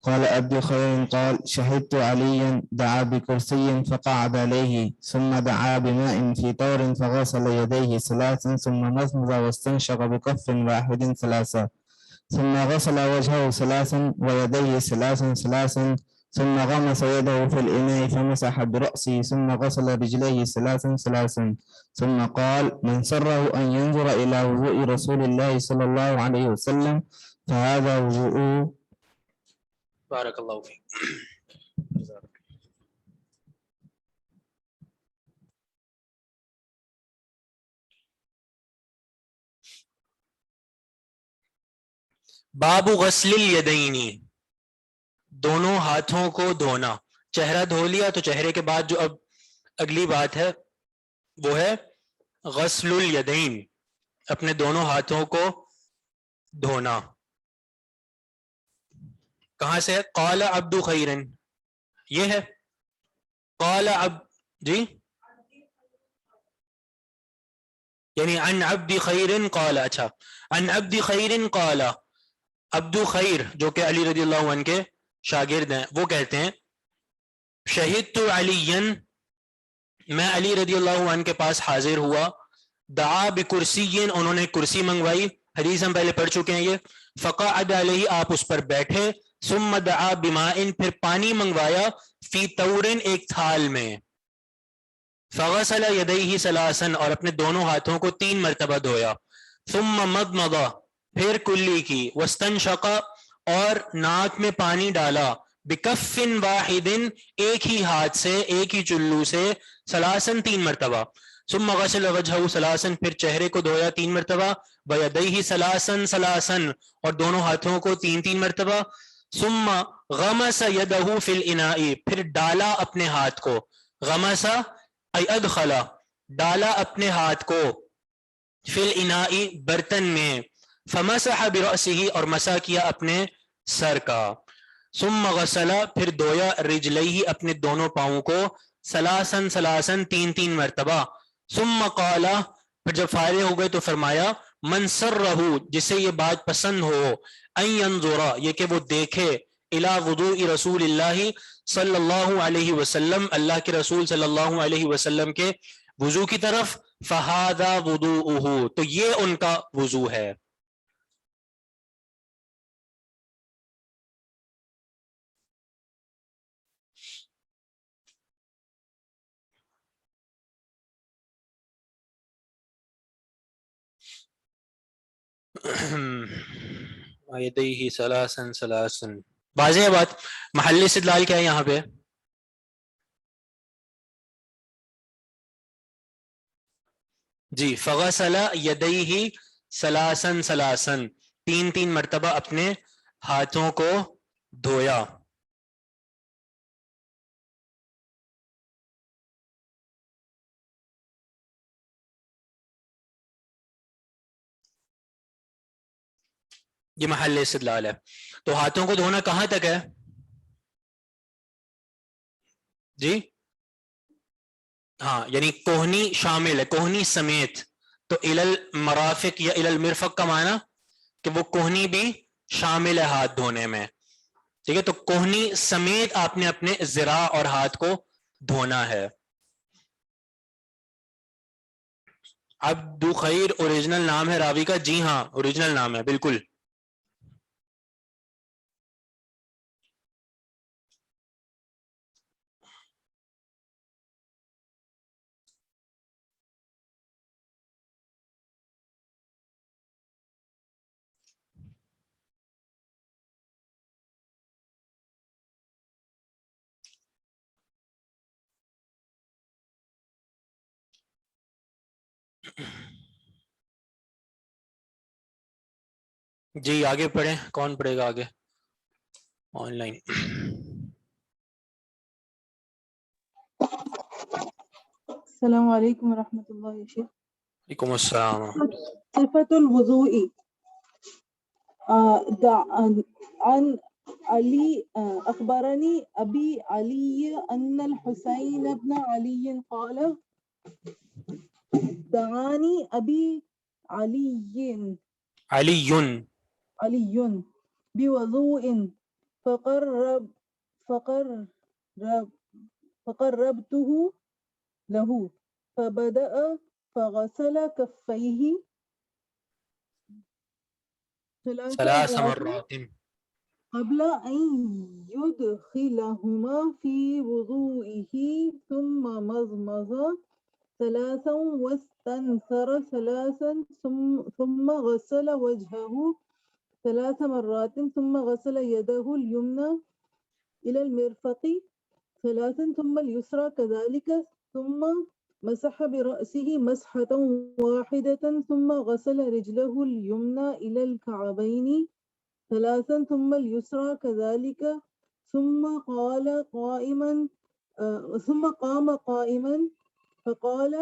قال أبي خير قال شهدت عليا دعا بكرسي فقعد عليه ثم دعا بماء في طور فغسل يديه 3 ثم مضمض واستنشق بكف واحد 3 ثم غسل وجهه ثلاثا ويديه ثلاثا ثم غمس يده في الإناء فمسح برأسه ثم غسل رجليه ثلاثا ثم قال من سره أن ينظر إلى وضوء رسول الله صلى الله عليه وسلم فهذا وضوءه. بارك الله فيك. بابو غسل الیدینی، دونوں ہاتھوں کو دھونا. چہرہ دھو لیا تو چہرے کے بعد جو اب اگلی بات ہے وہ ہے غسل الیدین، اپنے دونوں ہاتھوں کو دھونا. کہاں سے ہے؟ قال عبد خیر، یہ ہے قال جی یعنی عن عبد خیر قال. اچھا، عن عبد خیر قال، عبد خیر جو کہ علی رضی اللہ عنہ کے شاگرد ہیں، وہ کہتے ہیں شہدت علی، میں علی رضی اللہ عنہ کے پاس حاضر ہوا، دعا بکرسی، انہوں نے کرسی منگوائی، حدیث ہم پہلے پڑھ چکے ہیں یہ. فقعد علیہ، آپ اس پر بیٹھے، ثم دعا بماء، پھر پانی منگوایا، فی طور، ایک تھال میں، فغسل یدیہ ثلاثا، اور اپنے دونوں ہاتھوں کو 3 مرتبہ دھویا، ثم مضمض، پھر کلی کی، واستنشق، اور ناک میں پانی ڈالا، بکف واحد، ایک ہی ہاتھ سے، ایک ہی چلو سے، ثلاثا، 3 مرتبہ، ثم غسل وجہہ ثلاثا، پھر چہرے کو دھویا 3 مرتبہ، ویدیہ ثلاثا، اور دونوں ہاتھوں کو 3 مرتبہ، ثم غمس یدہ فی الاناء، پھر ڈالا اپنے ہاتھ کو، غمس ای ادخلا، ڈالا اپنے ہاتھ کو، فی الاناء، برتن میں، فمسح برأسہ، اور مسح کیا اپنے سر کا، ثم غسل، پھر دھویا، رجلیہ، اپنے دونوں پاؤں کو، ثلاثا، 3 مرتبہ، ثم قال، پھر جب فارغ ہو گئے تو فرمایا من سرہ، جسے یہ بات پسند ہو، ان ينظر، یہ کہ وہ دیکھے، الی وضوء رسول اللہ صلی اللہ علیہ وسلم، اللہ کے رسول صلی اللہ علیہ وسلم کے وضو کی طرف، فہذا وضوءہ، تو یہ ان کا وضو ہے. یدیہ ثلاثا، واضح ہے بات. محل استدلال کیا ہے یہاں پہ؟ جی، فغسل یدیہ ثلاثا، 3 مرتبہ اپنے ہاتھوں کو دھویا. یہ محل استدلال ہے. تو ہاتھوں کو دھونا کہاں تک ہے جی؟ ہاں، یعنی کوہنی شامل ہے، کوہنی سمیت. تو الل مرافق یا الل مرفق کا معنی کہ وہ کوہنی بھی شامل ہے ہاتھ دھونے میں. ٹھیک ہے، تو کوہنی سمیت آپ نے اپنے ذراع اور ہاتھ کو دھونا ہے. عبد خیر اوریجنل نام ہے راوی کا؟ جی ہاں، اوریجنل نام ہے بالکل. جی آگے پڑھیں، کون پڑھے گا آگے آن لائن؟ السلام علیکم ورحمۃ اللہ یا شیخ. وعلیکم السلام. صفة الوضوء عن علي أخبرني أبي علي أن الحسين بن علي قال دعاني أبي علي بوضوء فقربته له فبدأ فغسل كفيه ثلاث مرات قبل أن يدخلهما في وضوئه ثم مضمض ثلاثا واستنثر ثلاثا ثم غسل وجهه 3 مرات ثم غسل يده اليمنى إلى المرفق 3 ثم اليسرى كذلك ثم مسح برأسه مسحة واحدة ثم غسل رجله اليمنى إلى الكعبين 3 ثم اليسرى كذلك ثم قام قائما فقال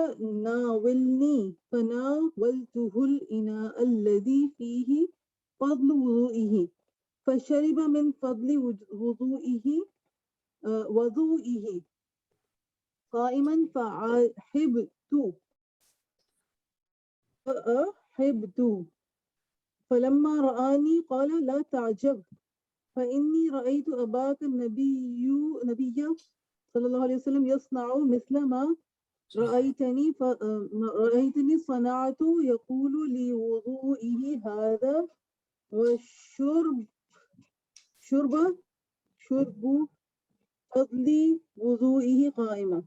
ناولني فناولته الإناء الذي فيه فضل وضوئه فشرب من فضل وضوئه قائما فأحبت فلما رآني قال لا تعجب فإني رأيت أباك النبي صلى الله عليه وسلم يصنع مثل ما رأيتني صنعت يقول لوضوئه هذا وشرب فضل وضوئه قائما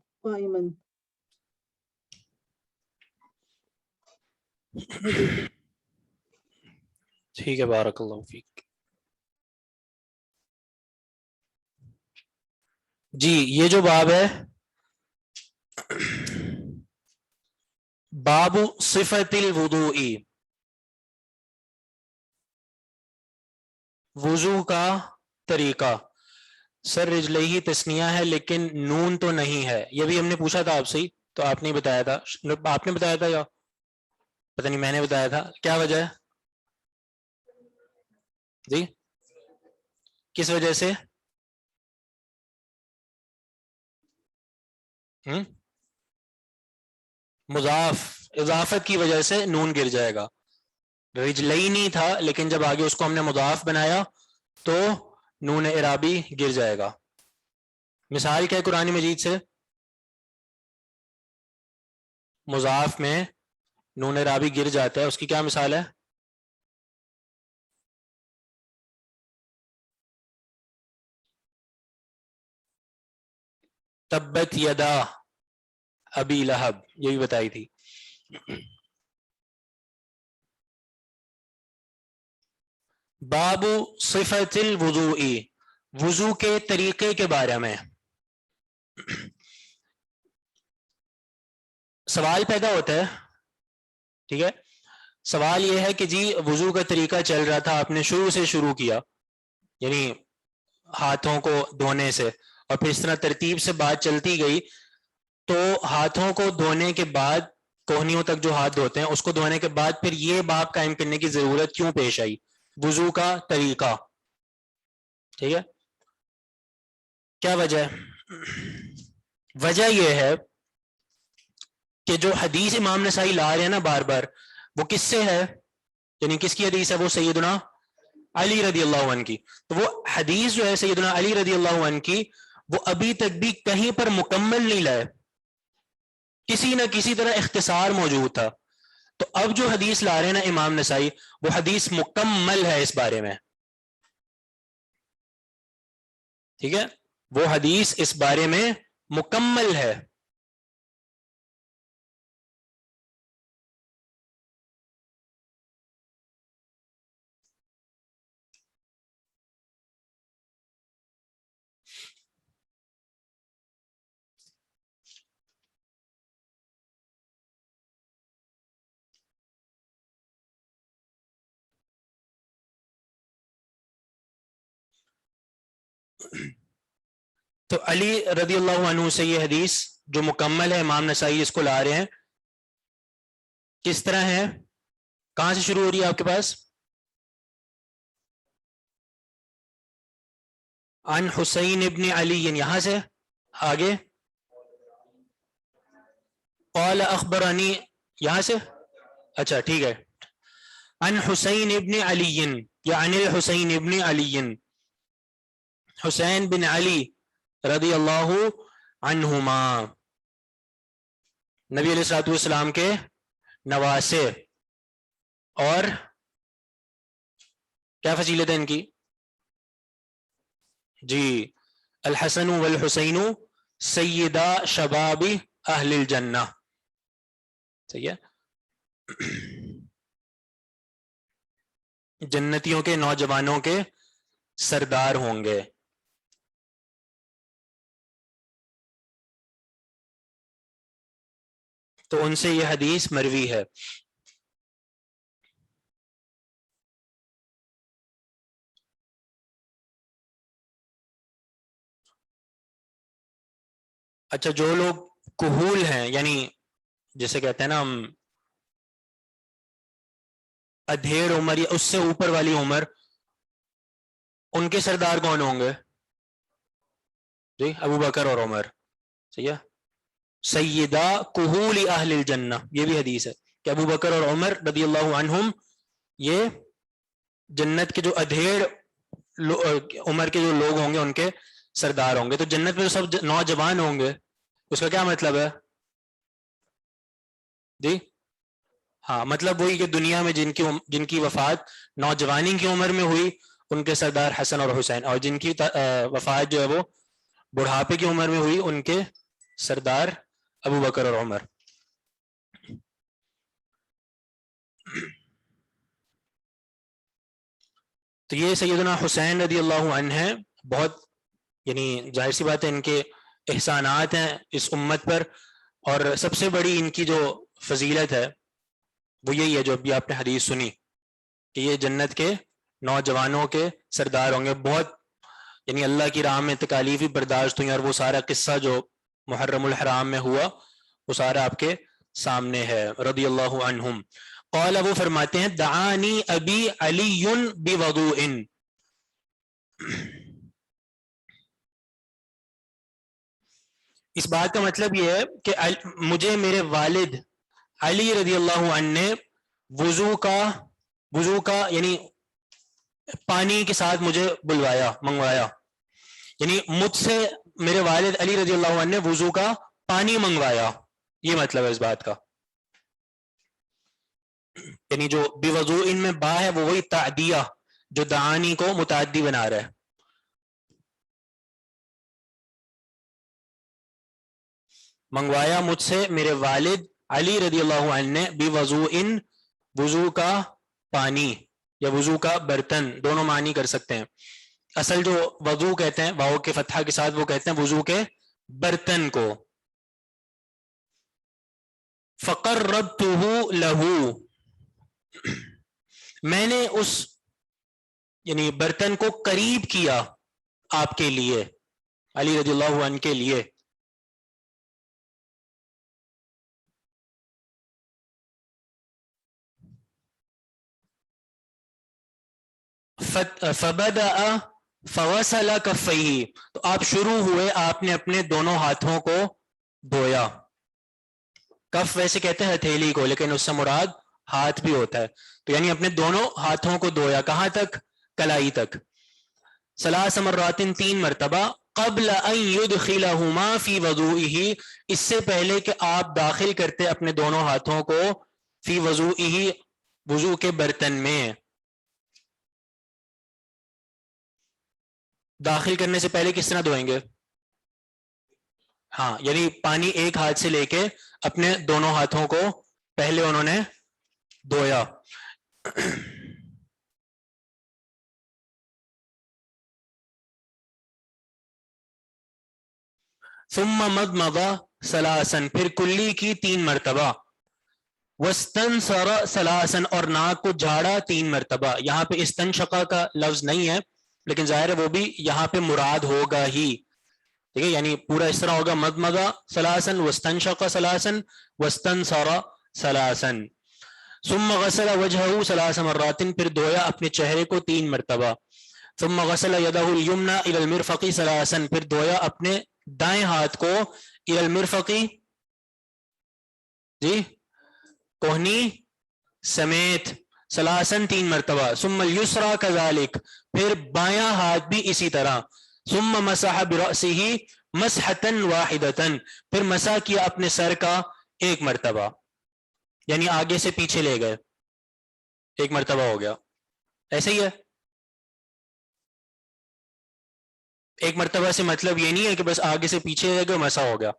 ٹھیک ہے، بارک اللہ فیک. جی یہ جو باب ہے باب صفت الوضوء، وضو کا طریقہ. سر رجلہی تسنیہ ہے لیکن نون تو نہیں ہے. یہ بھی ہم نے پوچھا تھا آپ سے، تو آپ نے بتایا تھا. آپ نے بتایا تھا یا پتہ نہیں میں نے بتایا تھا؟ کیا وجہ ہے جی؟ کس وجہ سے؟ مضاف اضافت کی وجہ سے نون گر جائے گا. رجلینی تھا لیکن جب آگے اس کو ہم نے مضاف بنایا تو نون اعرابی گر جائے گا. مثال کیا ہے قرآن مجید سے؟ مضاف میں نون اعرابی گر جاتا ہے، اس کی کیا مثال ہے؟ تبت یدا ابی لہب، یہ بھی بتائی تھی. باب صفت الوضوء، وضو کے طریقے کے بارے میں سوال پیدا ہوتا ہے. ٹھیک ہے، سوال یہ ہے کہ جی وضو کا طریقہ چل رہا تھا، آپ نے شروع سے شروع کیا، یعنی ہاتھوں کو دھونے سے، اور پھر اس طرح ترتیب سے بات چلتی گئی، تو ہاتھوں کو دھونے کے بعد کوہنیوں تک جو ہاتھ دھوتے ہیں اس کو دھونے کے بعد پھر یہ باب قائم کرنے کی ضرورت کیوں پیش آئی؟ وضو کا طریقہ. ٹھیک ہے، کیا وجہ ہے؟ وجہ یہ ہے کہ جو حدیث امام نسائی لا رہے ہیں نا بار بار، وہ کس سے ہے؟ یعنی کس کی حدیث ہے؟ وہ سیدنا علی رضی اللہ عنہ کی. تو وہ حدیث جو ہے سیدنا علی رضی اللہ عنہ کی، وہ ابھی تک بھی کہیں پر مکمل نہیں لائے، کسی نہ کسی طرح اختصار موجود تھا. تو اب جو حدیث لا رہے ہیں نا امام نسائی، وہ حدیث مکمل ہے اس بارے میں. ٹھیک ہے، وہ حدیث اس بارے میں مکمل ہے. تو علی رضی اللہ عنہ سے یہ حدیث جو مکمل ہے، امام نسائی اس کو لا رہے ہیں. کس طرح ہے؟ کہاں سے شروع ہو رہی ہے آپ کے پاس؟ عن حسین ابن علی، یہاں سے آگے قال اخبرنی، یہاں سے. اچھا ٹھیک ہے. عن حسین ابن علی، یا عن الحسین ابن علی، حسین بن علی رضی اللہ عنہما، نبی علیہ الصلوۃ والسلام کے نواسے اور کیا فضیلت ہے ان کی؟ جی الحسن والحسین سیدہ شباب اہل الجنہ. صحیح ہے. جنتیوں کے نوجوانوں کے سردار ہوں گے. تو ان سے یہ حدیث مروی ہے. اچھا جو لوگ کہول ہیں یعنی جسے کہتے ہیں نا ہم ادھیڑ عمر یا اس سے اوپر والی عمر، ان کے سردار کون ہوں گے؟ جی ابو بکر اور عمر. صحیح ہے. سیدہ کہول اہل الجنہ، یہ بھی حدیث ہے کہ ابو بکر اور عمر رضی اللہ عنہم یہ جنت کے جو ادھیڑ عمر کے جو لوگ ہوں گے ان کے سردار ہوں گے. تو جنت میں سب نوجوان ہوں گے، اس کا کیا مطلب ہے؟ جی ہاں مطلب وہی کہ دنیا میں جن کی وفات نوجوانی کی عمر میں ہوئی ان کے سردار حسن اور حسین، اور جن کی وفات جو ہے وہ بڑھاپے کی عمر میں ہوئی ان کے سردار ابو بکر اور عمر. تو یہ سیدنا حسین رضی اللہ عنہ ہیں. بہت یعنی ظاہر سی بات ہے ان کے احسانات ہیں اس امت پر، اور سب سے بڑی ان کی جو فضیلت ہے وہ یہی ہے جو ابھی آپ نے حدیث سنی کہ یہ جنت کے نوجوانوں کے سردار ہوں گے. بہت یعنی اللہ کی راہ میں تکالیف بھی برداشت ہوئی، اور وہ سارا قصہ جو محرم الحرام میں ہوا وہ سارا آپ کے سامنے ہے رضی اللہ عنہم. قال وہ فرماتے ہیں دعانی ابی علی بوضوء. اس بات کا مطلب یہ ہے کہ مجھے میرے والد علی رضی اللہ عنہ نے وضو کا یعنی پانی کے ساتھ مجھے منگوایا. یعنی مجھ سے میرے والد علی رضی اللہ عنہ نے وضو کا پانی منگوایا، یہ مطلب ہے اس بات کا. یعنی جو بوضوء ان میں با ہے وہ وہی تعدیہ جو دعانی کو متعدی بنا رہا ہے. منگوایا مجھ سے میرے والد علی رضی اللہ عنہ نے بوضوء وضو کا پانی یا وضو کا برتن، دونوں معنی کر سکتے ہیں. اصل جو وضو کہتے ہیں واو کے فتحہ کے ساتھ وہ کہتے ہیں وضو کے برتن کو. فقربتہ لہ، میں نے اس یعنی برتن کو قریب کیا آپ کے لیے، علی رضی اللہ عنہ کے لیے. فبدأ فغسل کفیہ، تو آپ شروع ہوئے، آپ نے اپنے دونوں ہاتھوں کو دھویا. کف ویسے کہتے ہیں ہتھیلی کو، لیکن اس سے مراد ہاتھ بھی ہوتا ہے. تو یعنی اپنے دونوں ہاتھوں کو دھویا، کہاں تک؟ کلائی تک. ثلاث مرات، 3 مرتبہ. قبل ان يدخلهما فی وضوئہ، اس سے پہلے کہ آپ داخل کرتے اپنے دونوں ہاتھوں کو فی وضوئہ، وضو کے برتن میں. داخل کرنے سے پہلے کس طرح دھوئیں گے؟ ہاں یعنی پانی ایک ہاتھ سے لے کے اپنے دونوں ہاتھوں کو پہلے انہوں نے دھویا. ثم مضمض ثلاثا، پھر کلی کی 3 مرتبہ. واستنثر ثلاثا، اور ناک کو جھاڑا 3 مرتبہ. یہاں پہ استنشقہ کا لفظ نہیں ہے لیکن ظاہر ہے وہ بھی یہاں پہ مراد ہوگا ہی. ٹھیک ہے، یعنی پورا اس طرح ہوگا مضمض ثلاثا واستنشق ثلاثا واستنثر ثلاثا. ثم غسل وجهه 3 مرات، پھر دھویا اپنے چہرے کو 3 مرتبہ. ثم غسل يده اليمنى الى المرفق 3، پھر دھویا اپنے دائیں ہاتھ کو الى المرفق، جی کوہنی سمیت، 3 مرتبہ. ثم اليسرى كذلك، پھر بایاں ہاتھ بھی اسی طرح. ثم مسح برأسه مسحة واحدة، پھر مسح کیا اپنے سر کا 1 مرتبہ، یعنی آگے سے پیچھے لے گئے 1 مرتبہ ہو گیا. ایسے ہی ہے ایک مرتبہ سے مطلب یہ نہیں ہے کہ بس آگے سے پیچھے لے گئے مسح ہو گیا،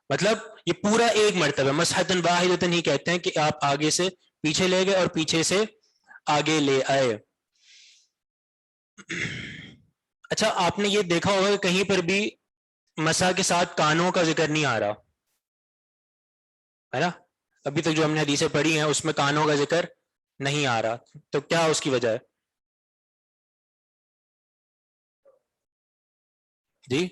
مطلب یہ پورا ایک مرتبہ مسحتن واحدتن ہی کہتے ہیں کہ آپ آگے سے پیچھے لے گئے اور پیچھے سے آگے لے آئے. اچھا آپ نے یہ دیکھا ہوگا کہ کہیں پر بھی مسح کے ساتھ کانوں کا ذکر نہیں آ رہا ہے نا، ابھی تک جو ہم نے حدیثیں پڑھی ہیں اس میں کانوں کا ذکر نہیں آ رہا، تو کیا اس کی وجہ ہے؟ جی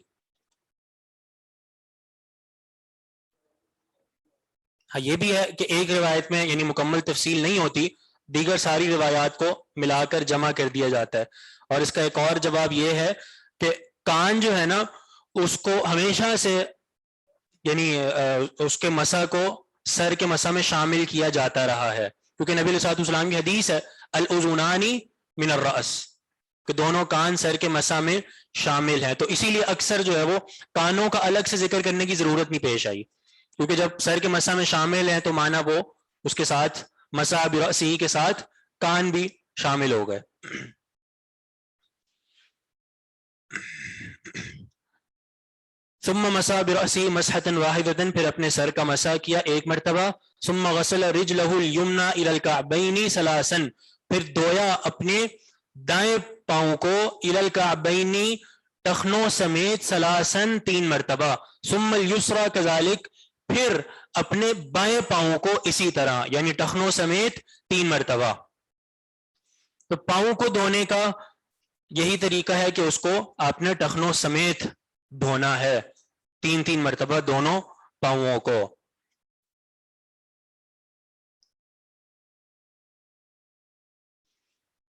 ہاں یہ بھی ہے کہ ایک روایت میں یعنی مکمل تفصیل نہیں ہوتی، دیگر ساری روایات کو ملا کر جمع کر دیا جاتا ہے. اور اس کا ایک اور جواب یہ ہے کہ کان جو ہے نا اس کو ہمیشہ سے یعنی اس کے مسح کو سر کے مسح میں شامل کیا جاتا رہا ہے، کیونکہ نبی علیہ الصلوۃ والسلام کی حدیث ہے الاذنان من الرأس، کہ دونوں کان سر کے مسح میں شامل ہیں. تو اسی لیے اکثر جو ہے وہ کانوں کا الگ سے ذکر کرنے کی ضرورت نہیں پیش آئی، کیونکہ جب سر کے مسح میں شامل ہیں تو مانا وہ اس کے ساتھ مسح برأسہ کے ساتھ کان بھی شامل ہو گئے. ثم مسح برأسہ مسحة واحدة، پھر اپنے سر کا مسح کیا ایک مرتبہ. ثم غسل رجلہ الیمنی الی الکعبین ثلاثا، پھر دھویا اپنے دائیں پاؤں کو الی الکعبین ٹخنوں سمیت ثلاثا تین مرتبہ. ثم الیسری کذالک، پھر اپنے بائیں پاؤں کو اسی طرح یعنی ٹخنوں سمیت تین مرتبہ. تو پاؤں کو دھونے کا یہی طریقہ ہے کہ اس کو آپ نے ٹخنوں سمیت دھونا ہے، تین تین مرتبہ دونوں پاؤں کو.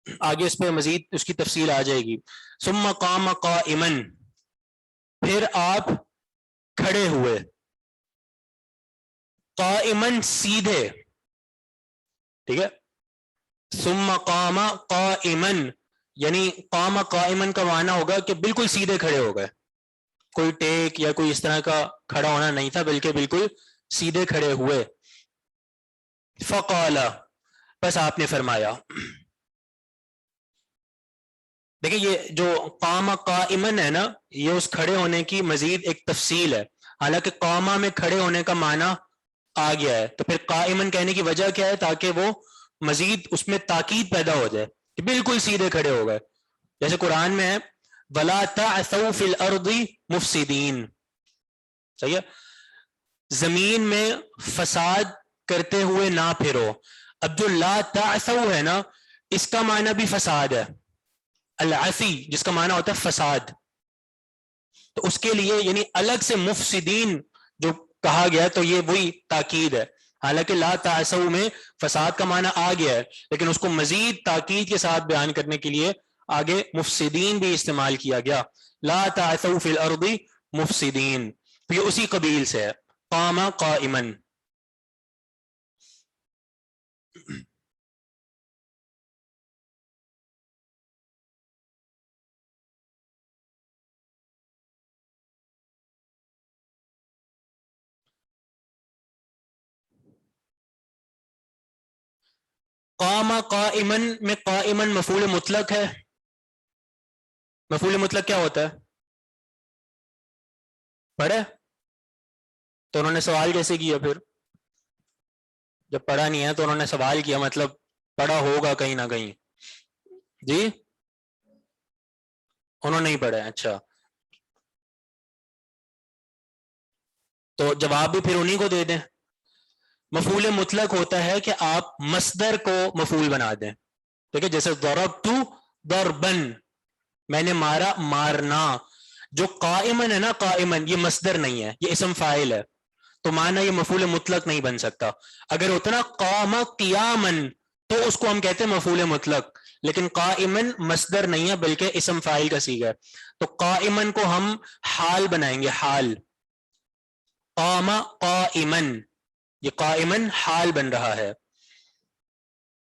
آگے اس پہ مزید اس کی تفصیل آ جائے گی. ثم قام قائما، پھر آپ کھڑے ہوئے، قائما سیدھے، ٹھیک ہے. ثم قام قائما یعنی قام قائما کا معنی ہوگا کہ بالکل سیدھے کھڑے ہو گئے، کوئی ٹیک یا کوئی اس طرح کا کھڑا ہونا نہیں تھا بلکہ بالکل سیدھے کھڑے ہوئے. فقال، بس آپ نے فرمایا. دیکھیں یہ جو قام قائما ہے نا یہ اس کھڑے ہونے کی مزید ایک تفصیل ہے، حالانکہ قامہ میں کھڑے ہونے کا معنی آ گیا ہے، تو پھر قائما کہنے کی وجہ کیا ہے؟ تاکہ وہ مزید اس میں تاکید پیدا ہو جائے کہ بالکل سیدھے کھڑے ہو گئے. جیسے قرآن میں ہے وَلَا تَعْثَوْا فِي الْأَرْضِ مُفْسِدِينَ، صحیح ہے، زمین میں فساد کرتے ہوئے نہ پھرو. اب جو لا تعثوا ہے نا اس کا معنی بھی فساد ہے، العثی جس کا معنی ہوتا ہے فساد، تو اس کے لیے یعنی الگ سے مفسدین جو کہا گیا تو یہ وہی تاکید ہے. حالانکہ لا تعثوا میں فساد کا معنی آ گیا ہے لیکن اس کو مزید تاکید کے ساتھ بیان کرنے کے لیے آگے مفسدین بھی استعمال کیا گیا. لا تعثوا فی الارض مفسدین، تو یہ اسی قبیل سے ہے قام قائما. قام قائما میں قائما مفعول مطلق ہے. مفعول مطلق کیا ہوتا ہے؟ پڑھے تو انہوں نے سوال کیسے کیا؟ پھر جب پڑھا نہیں ہے تو انہوں نے سوال کیا، مطلب پڑھا ہوگا کہیں نہ کہیں. جی انہوں نے نہیں پڑھا. اچھا تو جواب بھی پھر انہی کو دے دیں. مفعول مطلق ہوتا ہے کہ آپ مصدر کو مفعول بنا دیں، ٹھیک ہے. جیسے ضربت ضربن، میں نے مارا مارنا. جو قائمن ہے نا قائمن یہ مصدر نہیں ہے، یہ اسم فاعل ہے، تو معنی یہ مفعول مطلق نہیں بن سکتا. اگر ہوتا نا قام قیامن تو اس کو ہم کہتے ہیں مفعول مطلق، لیکن قائمن مصدر نہیں ہے بلکہ اسم فاعل کا صیغہ ہے. تو قائمن کو ہم حال بنائیں گے، حال. قام قائمن، یہ قائمن حال بن رہا ہے.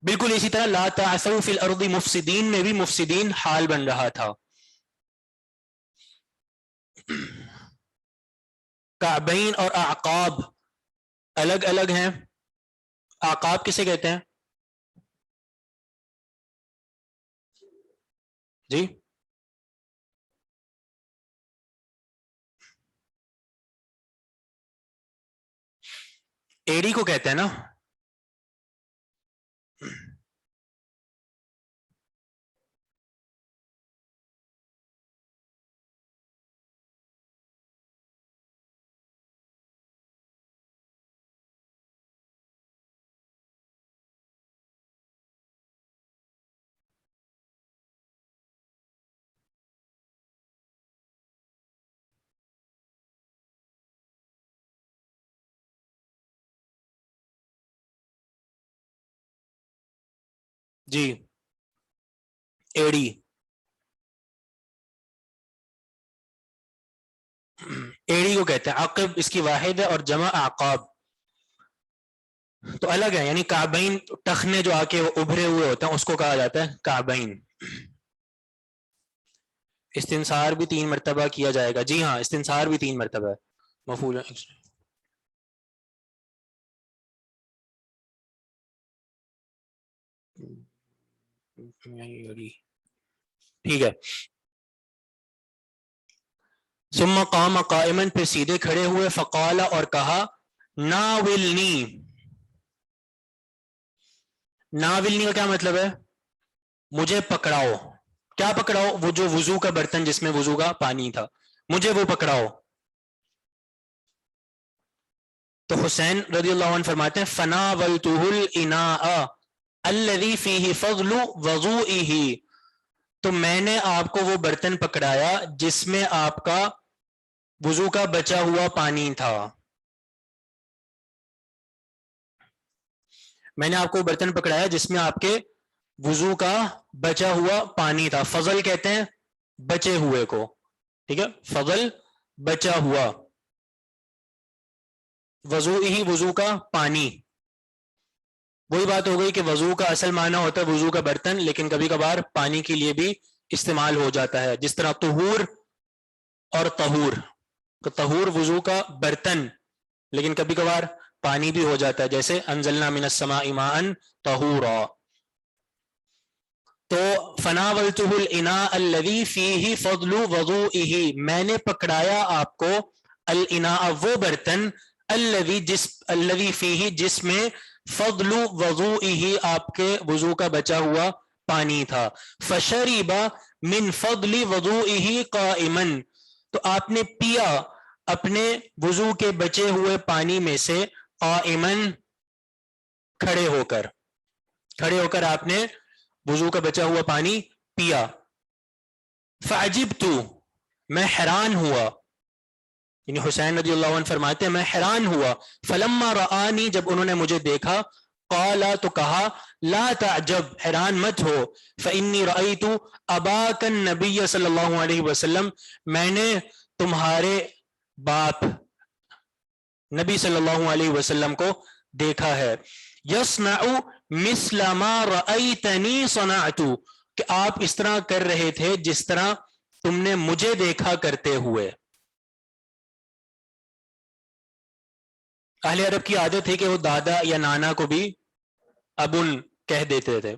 بالکل اسی طرح لا تعثوا فی الارض مفسدین میں بھی مفسدین حال بن رہا تھا. کعبین اور اعقاب الگ الگ ہیں. اعقاب کسے کہتے ہیں؟ جی ایڑی کو کہتے ہیں نا. جی ایڑی. ایڑی کو کہتے ہیں. عقب اس کی واحد ہے اور جمع اعقاب تو الگ ہے. یعنی کعبین ٹخنے جو آ کے ابھرے ہوئے ہوتے ہیں اس کو کہا جاتا ہے کعبین. استنصار بھی 3 مرتبہ کیا جائے گا. جی ہاں استنصار بھی 3 مرتبہ ہے. مفعول ٹھیک ہے. ثم قام قائما پھر سیدھے کھڑے ہوئے. فقال اور کہا ناولنی. ناولنی کا کیا مطلب ہے؟ مجھے پکڑاؤ. کیا پکڑاؤ؟ وہ جو وضو کا برتن جس میں وضو کا پانی تھا مجھے وہ پکڑاؤ. تو حسین رضی اللہ عنہ فرماتے ہیں فناولته الاناء الذي فيه فضل وضوئه. تو میں نے آپ کو وہ برتن پکڑایا جس میں آپ کا وضو کا بچا ہوا پانی تھا. میں نے آپ کو برتن پکڑایا جس میں آپ کے وضو کا بچا ہوا پانی تھا. فضل کہتے ہیں بچے ہوئے کو. ٹھیک ہے فضل بچا ہوا. وضو ہی وضو کا پانی. وہی بات ہو گئی کہ وضو کا اصل معنی ہوتا ہے وضو کا برتن لیکن کبھی کبھار پانی کے لیے بھی استعمال ہو جاتا ہے. جس طرح طہور اور طہور. تو طہور وضو کا برتن لیکن کبھی کبھار پانی بھی ہو جاتا ہے جیسے انزلنا من السماء ماء طہورا. تو فناولته الاناء الذي فيه فضل وضوئه. میں نے پکڑایا آپ کو الاناء وہ برتن الذي فيه جس میں فضل وضوئه آپ کے وضو کا بچا ہوا پانی تھا. فشرب من فضل وضوئه قائما. تو آپ نے پیا اپنے وضو کے بچے ہوئے پانی میں سے قائما کھڑے ہو کر. کھڑے ہو کر آپ نے وضو کا بچا ہوا پانی پیا. فعجبت میں حیران ہوا. یعنی حسین رضی اللہ عنہ فرماتے ہیں میں حیران ہوا. فلما رآنی جب انہوں نے مجھے دیکھا قال تو کہا لا تعجب حیران مت ہو. فإني رأيت أباك النبي صلی اللہ علیہ وسلم میں نے تمہارے باپ نبی صلی اللہ علیہ وسلم کو دیکھا ہے. یصنع مثل ما رأیتنی صنعت کہ آپ اس طرح کر رہے تھے جس طرح تم نے مجھے دیکھا کرتے ہوئے. اہل عرب کی عادت ہے کہ وہ دادا یا نانا کو بھی ابن کہہ دیتے تھے.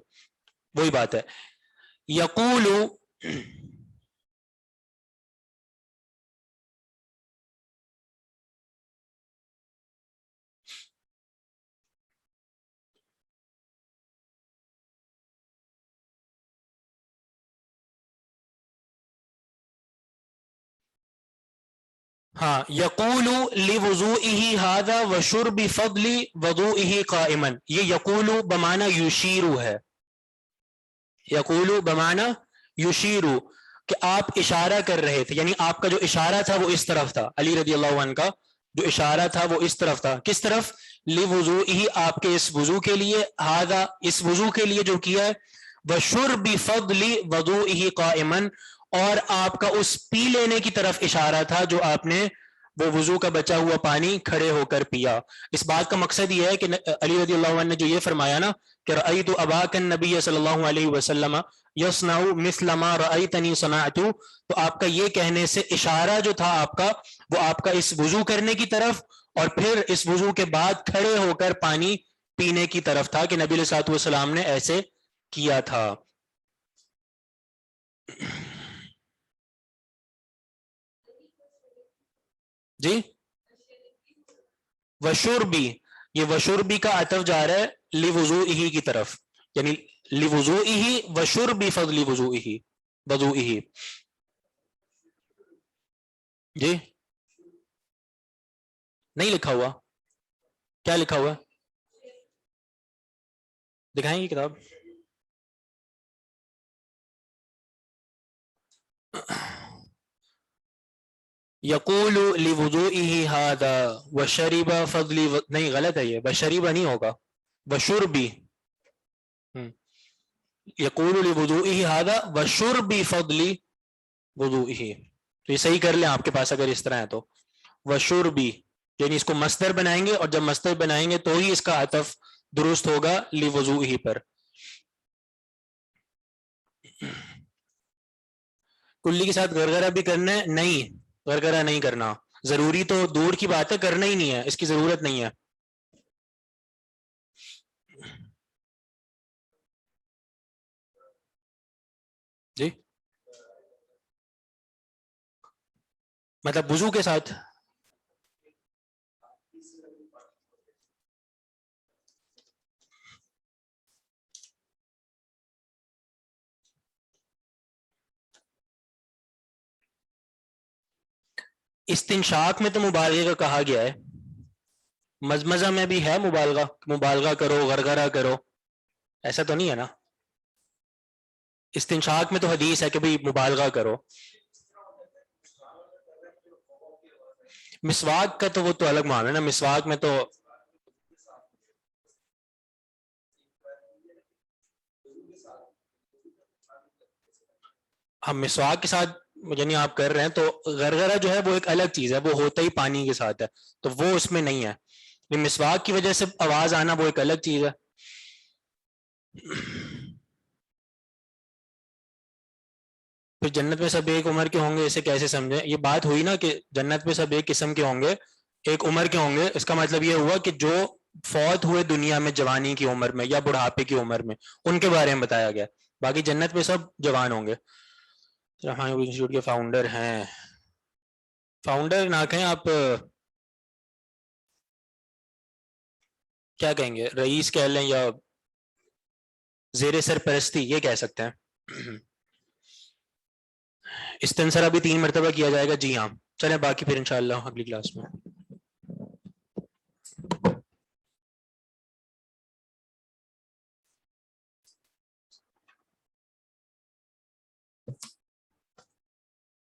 وہی بات ہے. یقول ہاں یقول لوضوئه هذا وشرب فضل وضوئه قائما. یہ یقول بمعنی یشیر ہے. یقول بمعنی یشیر کہ آپ اشارہ کر رہے تھے. یعنی آپ کا جو اشارہ تھا وہ اس طرف تھا. علی رضی اللہ عنہ کا جو اشارہ تھا وہ اس طرف تھا. کس طرف؟ لوضوئه آپ کے اس وضو کے لیے. هذا اس وضو کے لیے جو کیا ہے. وشرب فضل وضوئه قائما اور آپ کا اس پی لینے کی طرف اشارہ تھا جو آپ نے وہ وضو کا بچا ہوا پانی کھڑے ہو کر پیا. اس بات کا مقصد یہ ہے کہ علی رضی اللہ عنہ نے جو یہ فرمایا نا کہ رأیت اباک النبی صلی اللہ علیہ وسلم یصنع مثل ما رأیتنی صنعت. تو آپ کا یہ کہنے سے اشارہ جو تھا آپ کا وہ آپ کا اس وضو کرنے کی طرف اور پھر اس وضو کے بعد کھڑے ہو کر پانی پینے کی طرف تھا کہ نبی علیہ الصلوۃ والسلام نے ایسے کیا تھا. جی وشربی یہ وشربی کا عطف جا رہا ہے لوضوئہ کی طرف، یعنی لوضوئہ وشرب فضل وضوئہ، وضوئہ. جی نہیں لکھا ہوا، کیا لکھا ہوا ہے؟ دکھائیں گے کتاب. یقول لوضوئہ ھذا وشرب فضل نہیں غلط ہے، یہ وشرب نہیں ہوگا، وشربی. یقول لوضوئہ ھذا وشرب فضل وضوئہ، تو یہ صحیح کر لیں آپ کے پاس اگر اس طرح ہے تو. وشربی یعنی اس کو مصدر بنائیں گے، اور جب مصدر بنائیں گے تو ہی اس کا عطف درست ہوگا لوضوئہ پر. کلی کے ساتھ غرغرہ بھی کرنا ہے؟ نہیں، غرغرہ نہیں کرنا. ضروری تو دور کی بات ہے، کرنا ہی نہیں ہے، اس کی ضرورت نہیں ہے. جی مطلب وضو کے ساتھ استنشاق میں تو مبالغے کا کہا گیا ہے، مزمزہ میں بھی ہے مبالغہ، مبالغہ کرو، غرغرہ کرو، ایسا تو نہیں ہے نا. استنشاق میں تو حدیث ہے کہ بھئی مبالغہ کرو. مسواک کا تو وہ تو الگ معاملہ ہے نا، مسواک میں تو ہم مسواک کے ساتھ یعنی آپ کر رہے ہیں تو غرغرہ جو ہے وہ ایک الگ چیز ہے، وہ ہوتا ہی پانی کے ساتھ ہے، تو وہ اس میں نہیں ہے. مسواک کی وجہ سے آواز آنا وہ ایک الگ چیز ہے. پھر جنت میں سب ایک عمر کے ہوں گے، اسے کیسے سمجھیں؟ یہ بات ہوئی نا کہ جنت میں سب ایک قسم کے ہوں گے، ایک عمر کے ہوں گے. اس کا مطلب یہ ہوا کہ جو فوت ہوئے دنیا میں جوانی کی عمر میں یا بڑھاپے کی عمر میں، ان کے بارے میں بتایا گیا. باقی جنت میں سب جوان ہوں گے. رحمانی انسٹیٹیوٹ کے فاؤنڈر ہیں، فاؤنڈر نہ کہیں آپ، کیا کہیں گے، رئیس کہہ لیں یا زیر سرپرستی، یہ کہہ سکتے ہیں. استنصرہ بھی 3 مرتبہ کیا جائے گا. جی ہاں، چلیں باقی پھر انشاءاللہ اگلی کلاس میں.